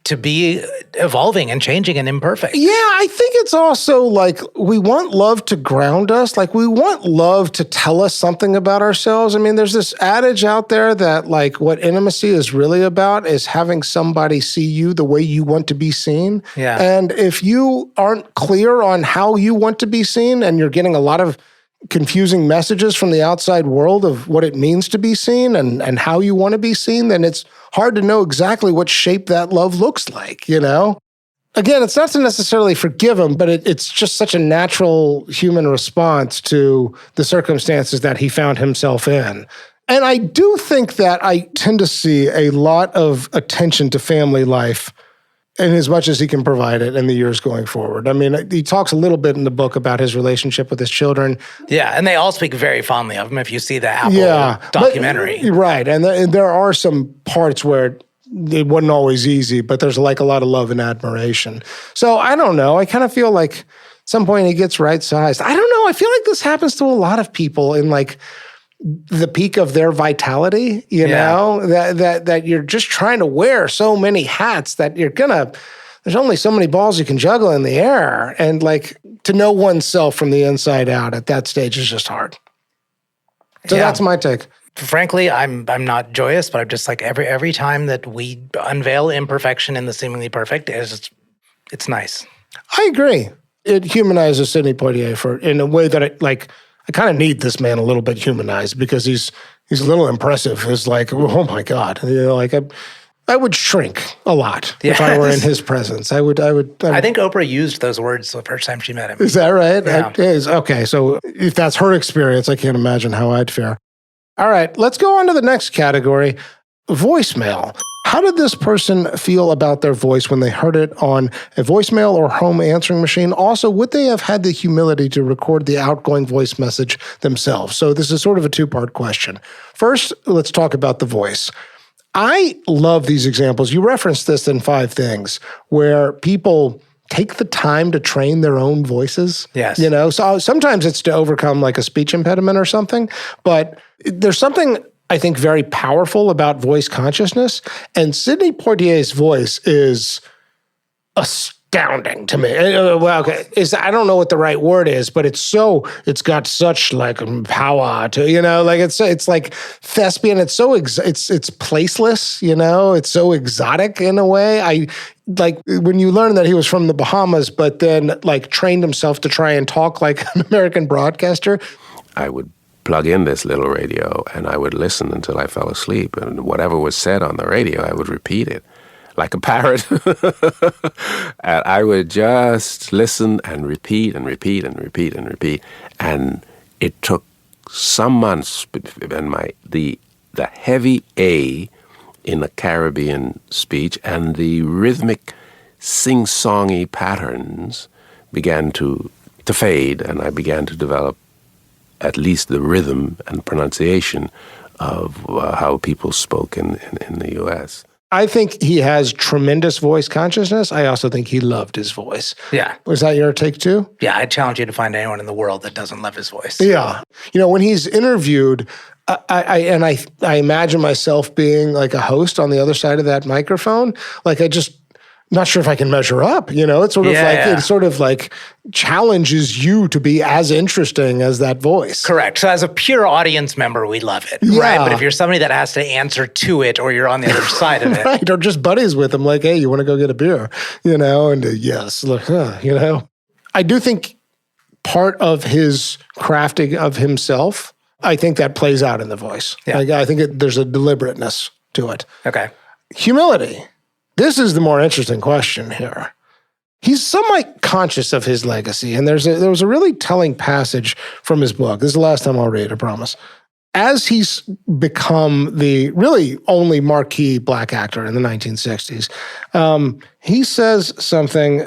to be evolving and changing and imperfect. Yeah, I think it's also we want love to ground us. We want love to tell us something about ourselves. I mean, there's this adage out there that what intimacy is really about is having somebody see you the way you want to be seen. Yeah. And if you aren't clear on how you want to be seen and you're getting a lot of confusing messages from the outside world of what it means to be seen and how you want to be seen, then it's hard to know exactly what shape that love looks like, you know? Again, it's not to necessarily forgive him, but it's just such a natural human response to the circumstances that he found himself in. And I do think that I tend to see a lot of attention to family life in as much as he can provide it in the years going forward. I mean, he talks a little bit in the book about his relationship with his children. Yeah, and they all speak very fondly of him if you see the Apple documentary. Right, and there are some parts where it wasn't always easy, but there's like a lot of love and admiration. So I don't know. I kind of feel like at some point he gets right-sized. I don't know. I feel like this happens to a lot of people in like the peak of their vitality, you know, that you're just trying to wear so many hats that there's only so many balls you can juggle in the air. And like to know oneself from the inside out at that stage is just hard. So that's my take. Frankly, I'm not joyous, but I'm just like every time that we unveil imperfection in the seemingly perfect, it's nice. I agree. It humanizes Sidney Poitier in a way that I kind of need this man a little bit humanized because he's a little impressive. It's like, oh my God, you know, like I would shrink a lot if I were in his presence. I think Oprah used those words the first time she met him. Is that right? Yeah. Okay, so if that's her experience, I can't imagine how I'd fare. All right, let's go on to the next category, voicemail. How did this person feel about their voice when they heard it on a voicemail or home answering machine? Also, would they have had the humility to record the outgoing voice message themselves? So this is sort of a two-part question. First, let's talk about the voice. I love these examples. You referenced this in 5 Things, where people take the time to train their own voices. Yes. You know, so sometimes it's to overcome like a speech impediment or something, but there's something I think very powerful about voice consciousness. And Sidney Poitier's voice is astounding to me. Well, okay, I don't know what the right word is, but it's got such like power to, you know, like it's like thespian. It's so it's placeless, you know, it's so exotic in a way. I like when you learn that he was from the Bahamas, but then like trained himself to try and talk like an American broadcaster. I would plug in this little radio and I would listen until I fell asleep. And whatever was said on the radio, I would repeat it like a parrot. And I would just listen and repeat and repeat and repeat and repeat. And it took some months, and the heavy A in the Caribbean speech and the rhythmic sing-songy patterns began to fade, and I began to develop at least the rhythm and pronunciation of how people spoke in the U.S. I think he has tremendous voice consciousness. I also think he loved his voice. Yeah. Was that your take too? Yeah, I challenge you to find anyone in the world that doesn't love his voice. Yeah. You know, when he's interviewed, I imagine myself being like a host on the other side of that microphone. Like not sure if I can measure up, you know? It's sort of like challenges you to be as interesting as that voice. Correct. So as a pure audience member, we love it, right? But if you're somebody that has to answer to it, or you're on the other side of it. Right, or just buddies with him, like, hey, you want to go get a beer? You know, and yes, look, you know. I do think part of his crafting of himself, I think that plays out in the voice. Yeah. Like, I think there's a deliberateness to it. Okay. Humility. This is the more interesting question here. He's somewhat conscious of his legacy, and there was a really telling passage from his book. This is the last time I'll read it, I promise. As he's become the really only marquee black actor in the 1960s, he says something.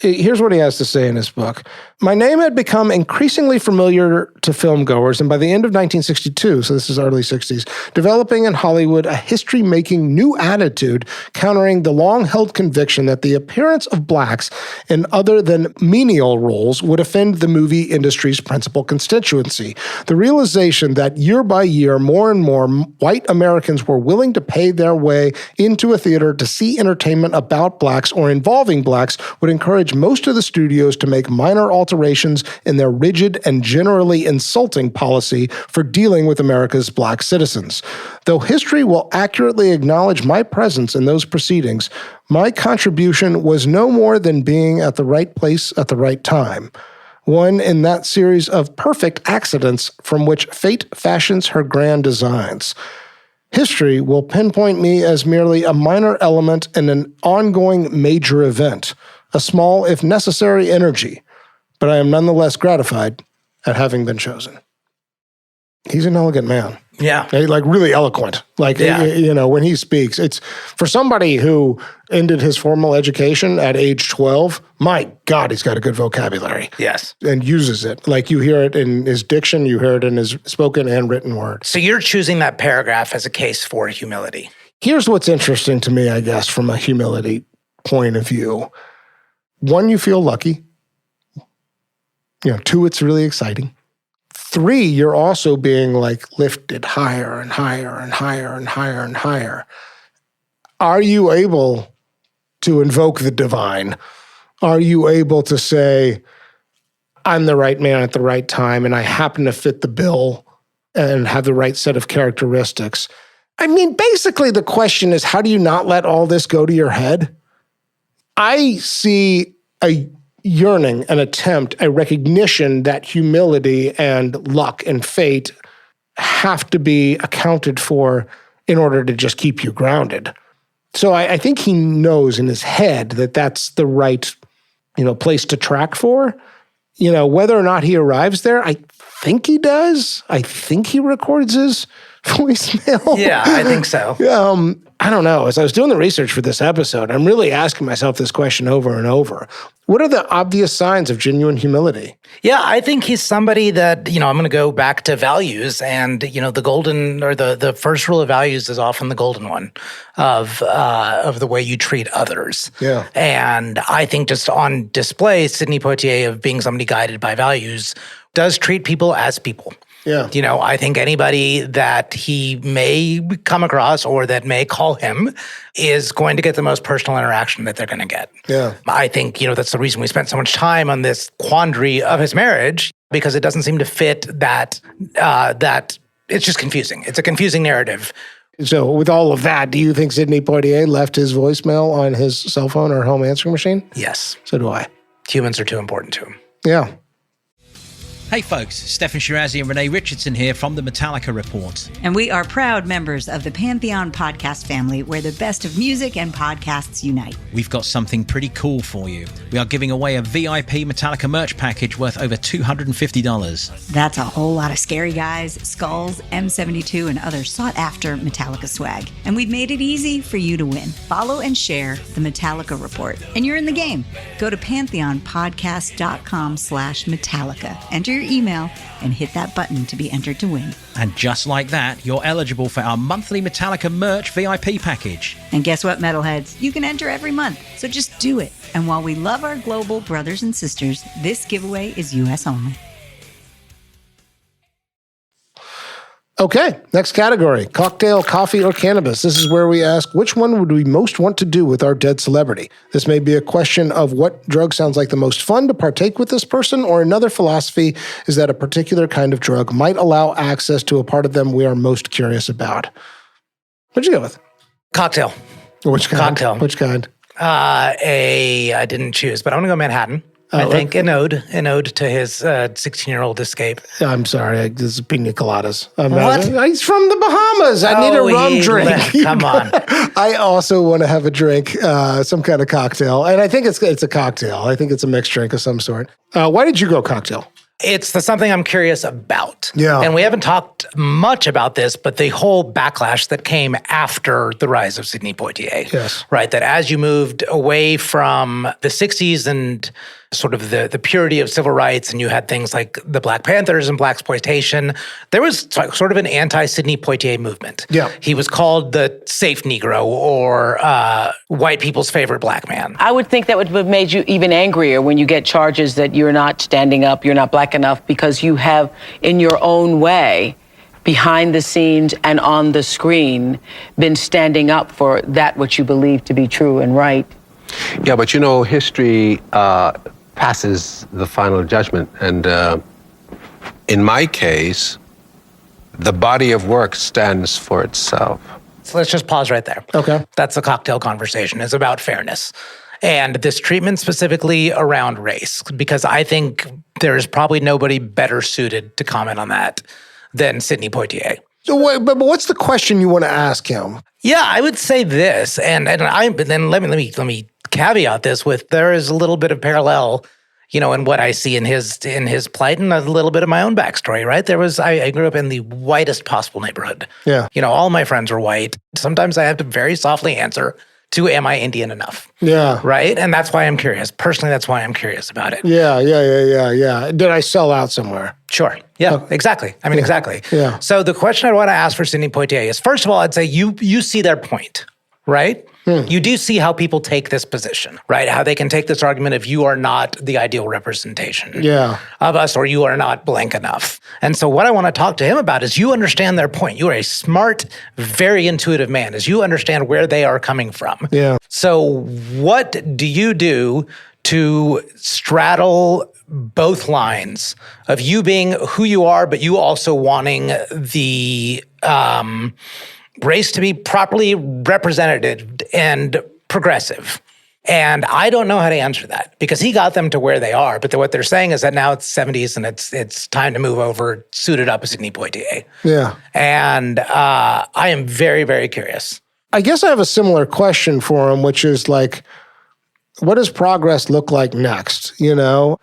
Here's what he has to say in his book. My name had become increasingly familiar to filmgoers, and by the end of 1962, so this is early 60s, developing in Hollywood a history-making new attitude countering the long-held conviction that the appearance of blacks in other than menial roles would offend the movie industry's principal constituency. The realization that year by year, more and more white Americans were willing to pay their way into a theater to see entertainment about blacks or involving blacks would encourage most of the studios to make minor alterations in their rigid and generally insulting policy for dealing with America's black citizens. Though history will accurately acknowledge my presence in those proceedings, my contribution was no more than being at the right place at the right time. one in that series of perfect accidents from which fate fashions her grand designs. History will pinpoint me as merely a minor element in an ongoing major event, a small, if necessary, energy, but I am nonetheless gratified at having been chosen. He's an elegant man. Yeah. Like really eloquent. Like, you know, when he speaks, it's for somebody who ended his formal education at age 12, my God, he's got a good vocabulary. Yes. And uses it. Like you hear it in his diction, you hear it in his spoken and written word. So you're choosing that paragraph as a case for humility. Here's what's interesting to me, I guess, from a humility point of view. One, you feel lucky. You know, two, it's really exciting. Three, you're also being like lifted higher and higher and higher and higher and higher. Are you able to invoke the divine? Are you able to say, I'm the right man at the right time and I happen to fit the bill and have the right set of characteristics? I mean, basically the question is, how do you not let all this go to your head? I see a yearning, an attempt, a recognition that humility and luck and fate have to be accounted for in order to just keep you grounded. So I think he knows in his head that that's the right, you know, place to track for. You know, whether or not he arrives there, I think he does. I think he records his voicemail. Yeah, I think so. I don't know. As I was doing the research for this episode, I'm really asking myself this question over and over. What are the obvious signs of genuine humility? Yeah, I think he's somebody that, you know, I'm going to go back to values, and, you know, the golden, or the first rule of values is often the golden one of the way you treat others. Yeah. And I think just on display, Sidney Poitier, of being somebody guided by values, does treat people as people. Yeah. You know, I think anybody that he may come across or that may call him is going to get the most personal interaction that they're going to get. Yeah. I think, you know, that's the reason we spent so much time on this quandary of his marriage, because it doesn't seem to fit that it's just confusing. It's a confusing narrative. So with all of that, do you think Sidney Poitier left his voicemail on his cell phone or home answering machine? Yes. So do I. Humans are too important to him. Yeah. Hey folks, Stefan Shirazi and Renee Richardson here from the Metallica Report. And we are proud members of the Pantheon podcast family, where the best of music and podcasts unite. We've got something pretty cool for you. We are giving away a VIP Metallica merch package worth over $250. That's a whole lot of scary guys, skulls, M72, and other sought-after Metallica swag. And we've made it easy for you to win. Follow and share the Metallica Report, and you're in the game. Go to pantheonpodcast.com/Metallica. Enter your email and hit that button to be entered to win. And just like that, you're eligible for our monthly Metallica merch VIP package. And guess what, metalheads? You can enter every month, so just do it. And while we love our global brothers and sisters, this giveaway is US only. Okay, next category, cocktail, coffee, or cannabis. This is where we ask, which one would we most want to do with our dead celebrity? This may be a question of what drug sounds like the most fun to partake with this person, or another philosophy is that a particular kind of drug might allow access to a part of them we are most curious about. What'd you go with? Cocktail. Which kind? Cocktail. Which kind? I didn't choose, but I'm going to go Manhattan. I think an ode to his 16-year-old escape. I'm sorry, this is pina coladas. What? He's from the Bahamas. I need a rum drink. Come on. I also want to have a drink, some kind of cocktail, and I think it's a cocktail. I think it's a mixed drink of some sort. Why did you go cocktail? It's something I'm curious about. Yeah. And we haven't talked much about this, but the whole backlash that came after the rise of Sidney Poitier. Yes. Right, that as you moved away from the 60s and sort of the purity of civil rights, and you had things like the Black Panthers and blaxploitation, there was sort of an anti-Sidney Poitier movement. Yeah. He was called the safe Negro, or white people's favorite black man. I would think that would have made you even angrier when you get charges that you're not standing up, you're not black enough, because you have, in your own way, behind the scenes and on the screen, been standing up for that which you believe to be true and right. Yeah, but you know, history passes the final judgment. And in my case, the body of work stands for itself. So let's just pause right there. Okay. That's the cocktail conversation. It's about fairness. And this treatment specifically around race, because I think there is probably nobody better suited to comment on that than Sidney Poitier. So, but what's the question you want to ask him? Yeah, I would say this, and then let me caveat this with there is a little bit of parallel, in what I see in his plight and a little bit of my own backstory. Right, I grew up in the whitest possible neighborhood. Yeah, all my friends were white. Sometimes I have to very softly answer to, am I Indian enough? Yeah. Right? And that's why I'm curious. Personally, that's why I'm curious about it. Yeah. Did I sell out somewhere? Sure. Yeah, exactly. I mean, exactly. Yeah. So the question I want to ask for Sidney Poitier is, first of all, I'd say you see their point, right? You do see how people take this position, right? How they can take this argument if you are not the ideal representation of us, or you are not blank enough. And so what I want to talk to him about is you understand their point. You are a smart, very intuitive man, as you understand where they are coming from. Yeah. So what do you do to straddle both lines of you being who you are, but you also wanting the race to be properly represented and progressive? And I don't know how to answer that, because he got them to where they are. But what they're saying is that now it's 70s and it's time to move over, suited up as Sidney Poitier. Yeah. And I am very, very curious. I guess I have a similar question for him, which is like, what does progress look like next?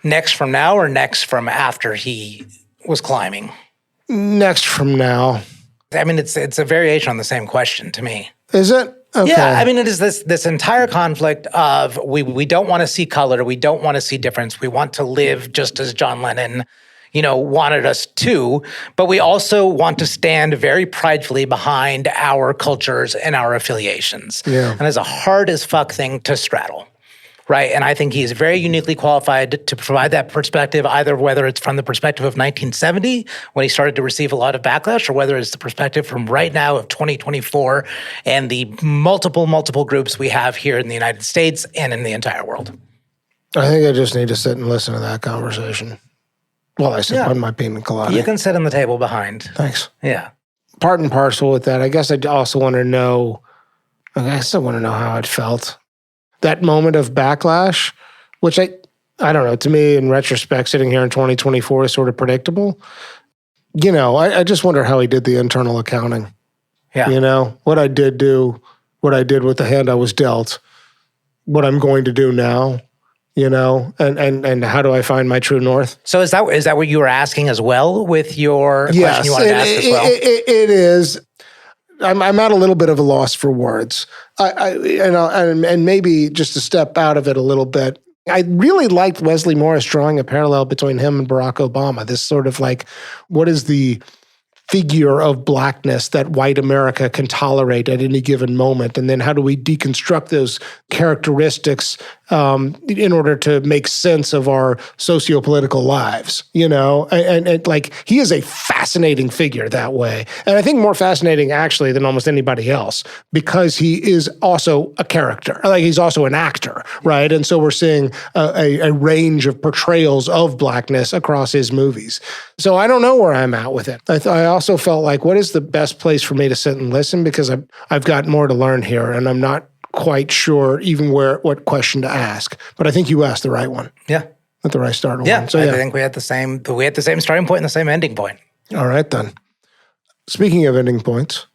Next from now or next from after he was climbing? Next from now. I mean, it's a variation on the same question to me. Is it? Okay. Yeah, I mean, it is this entire conflict of we don't want to see color, we don't want to see difference, we want to live just as John Lennon, wanted us to, but we also want to stand very pridefully behind our cultures and our affiliations. Yeah. And it's a hard as fuck thing to straddle. Right. And I think he's very uniquely qualified to provide that perspective, either whether it's from the perspective of 1970, when he started to receive a lot of backlash, or whether it's the perspective from right now of 2024 and the multiple groups we have here in the United States and in the entire world. I think I just need to sit and listen to that conversation while I sip on my pina colada. You can sit on the table behind. Thanks. Yeah. Part and parcel with that, I guess I also want to know, how it felt. That moment of backlash, which I don't know, to me, in retrospect, sitting here in 2024 is sort of predictable. I just wonder how he did the internal accounting. Yeah. What I did with the hand I was dealt, what I'm going to do now, and how do I find my true north? So is that what you were asking as well with your question you wanted to ask as well? It is. I'm at a little bit of a loss for words. And maybe just to step out of it a little bit, I really liked Wesley Morris drawing a parallel between him and Barack Obama. This sort of like, what is the figure of blackness that white America can tolerate at any given moment? And then how do we deconstruct those characteristics in order to make sense of our socio-political lives, And like, he is a fascinating figure that way. And I think more fascinating, actually, than almost anybody else, because he is also a character. Like, he's also an actor, right? And so we're seeing a range of portrayals of blackness across his movies. So I don't know where I'm at with it. I also felt like, what is the best place for me to sit and listen? Because I've got more to learn here, and I'm not quite sure even what question to ask. But I think you asked the right one. Yeah. At the right starting one. So, I think we had the same starting point and the same ending point. All right, then. Speaking of ending points,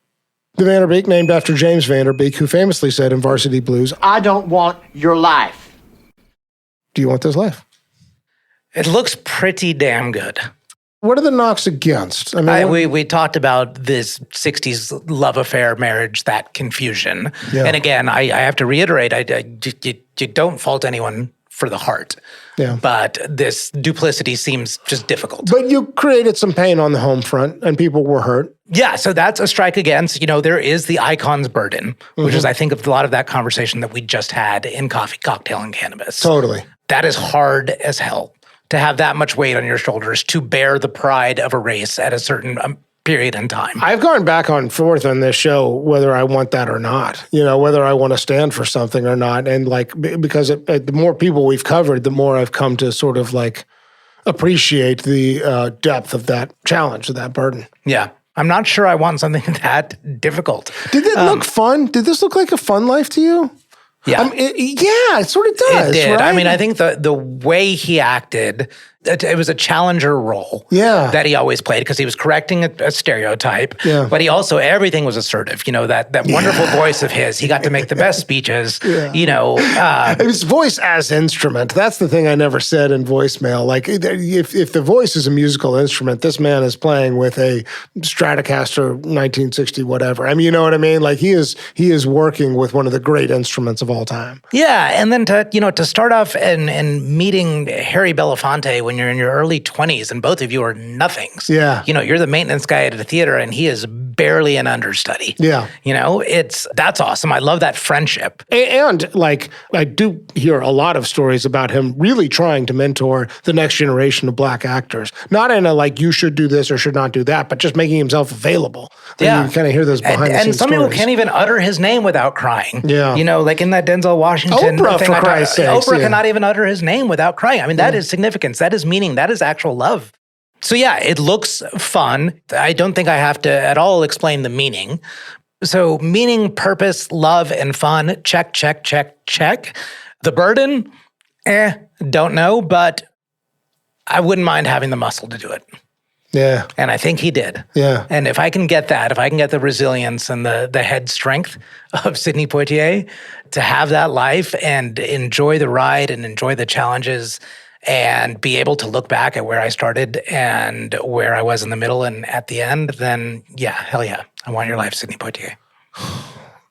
the Vanderbeek, named after James Vanderbeek, who famously said in Varsity Blues, I don't want your life. Do you want this life? It looks pretty damn good. What are the knocks against? I mean, we talked about this 60s love affair marriage, that confusion. Yeah. And again, I have to reiterate, you don't fault anyone for the heart. Yeah. But this duplicity seems just difficult. But you created some pain on the home front, and people were hurt. Yeah, so that's a strike against. There is the icon's burden, which is, I think, of a lot of that conversation that we just had in Coffee, Cocktail, and Cannabis. Totally. That is hard as hell, to have that much weight on your shoulders, to bear the pride of a race at a certain period in time. I've gone back and forth on this show whether I want that or not, whether I want to stand for something or not. And because the more people we've covered, the more I've come to sort of appreciate the depth of that challenge, of that burden. Yeah. I'm not sure I want something that difficult. Did it look fun? Did this look like a fun life to you? Yeah. It sort of does. It did. Right? I mean, I think the way he acted It was a challenger role that he always played because he was correcting a stereotype. Yeah. But he also, everything was assertive. You know, that wonderful voice of his. He got to make the best speeches. You know. His voice as instrument. That's the thing I never said in voicemail. Like, if the voice is a musical instrument, this man is playing with a Stratocaster 1960 whatever. I mean, you know what I mean? Like, he is working with one of the great instruments of all time. Yeah, and then to start off and meeting Harry Belafonte when you're in your early 20s and both of you are nothings. Yeah. You know, you're the maintenance guy at a theater and he is barely an understudy. Yeah. You know, that's awesome. I love that friendship. And like, I do hear a lot of stories about him really trying to mentor the next generation of Black actors. Not in a like, you should do this or should not do that, but just making himself available. And you kind of hear those behind the scenes And some stories. people can't even utter his name without crying. Yeah. You know, like in that Denzel Washington Oprah, thing, for Christ's sakes. Oprah cannot even utter his name without crying. I mean, that is significance. That is meaning. That is actual love. So yeah, it looks fun. I don't think I have to at all explain the meaning. So meaning, purpose, love, and fun, check, check, check, check. The burden, don't know, but I wouldn't mind having the muscle to do it. Yeah. And I think he did. Yeah. And if I can get that, if I can get the resilience and the head strength of Sidney Poitier to have that life and enjoy the ride and enjoy the challenges and be able to look back at where I started and where I was in the middle and at the end, then yeah, hell yeah. I want your life, Sidney Poitier.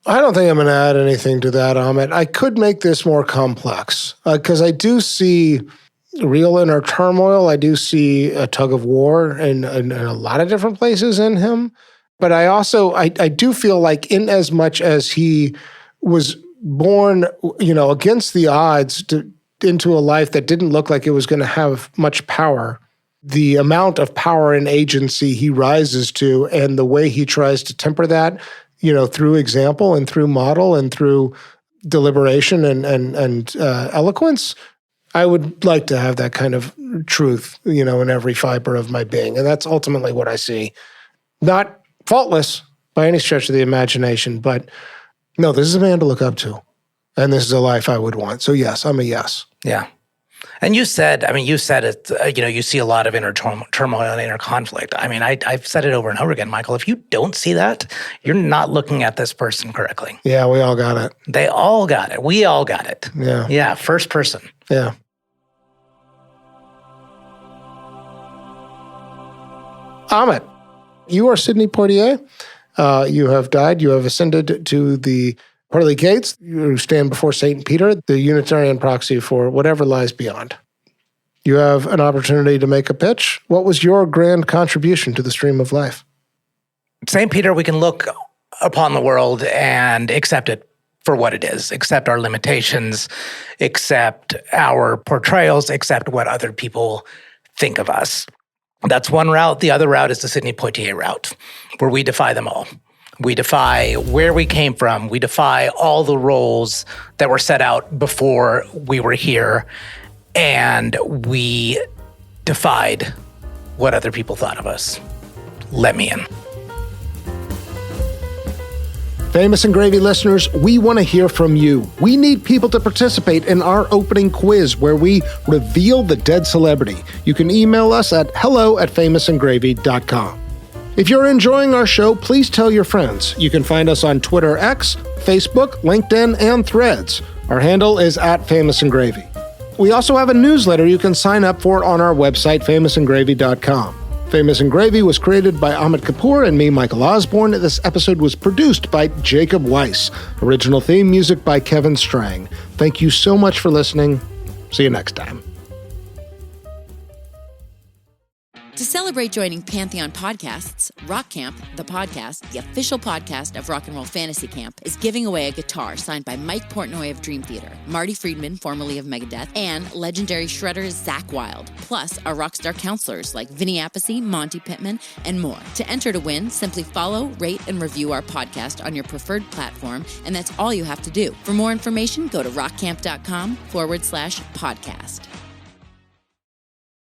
I don't think I'm going to add anything to that, Amit. I could make this more complex because I do see real inner turmoil. I do see a tug of war in a lot of different places in him. But I also, I do feel like in as much as he was born, you know, against the odds into a life that didn't look like it was going to have much power, the amount of power and agency he rises to and the way he tries to temper that, you know, through example and through model and through deliberation and eloquence, I would like to have that kind of truth, you know, in every fiber of my being. And that's ultimately what I see. Not faultless by any stretch of the imagination, but no, this is a man to look up to. And this is a life I would want. So yes, I'm a yes. Yeah. And you said it, you know, you see a lot of inner turmoil and inner conflict. I mean, I've said it over and over again, Michael. If you don't see that, you're not looking at this person correctly. Yeah, we all got it. They all got it. We all got it. Yeah. Yeah, first person. Yeah. Amit, you are Sidney Poitier. You have died. You have ascended to the pearly gates. You stand before St. Peter, the Unitarian proxy for whatever lies beyond. You have an opportunity to make a pitch. What was your grand contribution to the stream of life? St. Peter, we can look upon the world and accept it for what it is, accept our limitations, accept our portrayals, accept what other people think of us. That's one route. The other route is the Sidney Poitier route, where we defy them all. We defy where we came from. We defy all the roles that were set out before we were here. And we defied what other people thought of us. Let me in. Famous and Gravy listeners, we want to hear from you. We need people to participate in our opening quiz where we reveal the dead celebrity. You can email us at hello@famousandgravy.com. If you're enjoying our show, please tell your friends. You can find us on Twitter X, Facebook, LinkedIn, and Threads. Our handle is @famousandgravy. We also have a newsletter you can sign up for on our website, famousandgravy.com. Famous and Gravy was created by Amit Kapoor and me, Michael Osborne. This episode was produced by Jacob Weiss. Original theme music by Kevin Strang. Thank you so much for listening. See you next time. To celebrate joining Pantheon Podcasts, Rock Camp, the podcast, the official podcast of Rock and Roll Fantasy Camp, is giving away a guitar signed by Mike Portnoy of Dream Theater, Marty Friedman, formerly of Megadeth, and legendary shredder Zakk Wylde, plus our rockstar counselors like Vinny Appice, Monty Pittman, and more. To enter to win, simply follow, rate, and review our podcast on your preferred platform, and that's all you have to do. For more information, go to rockcamp.com/podcast.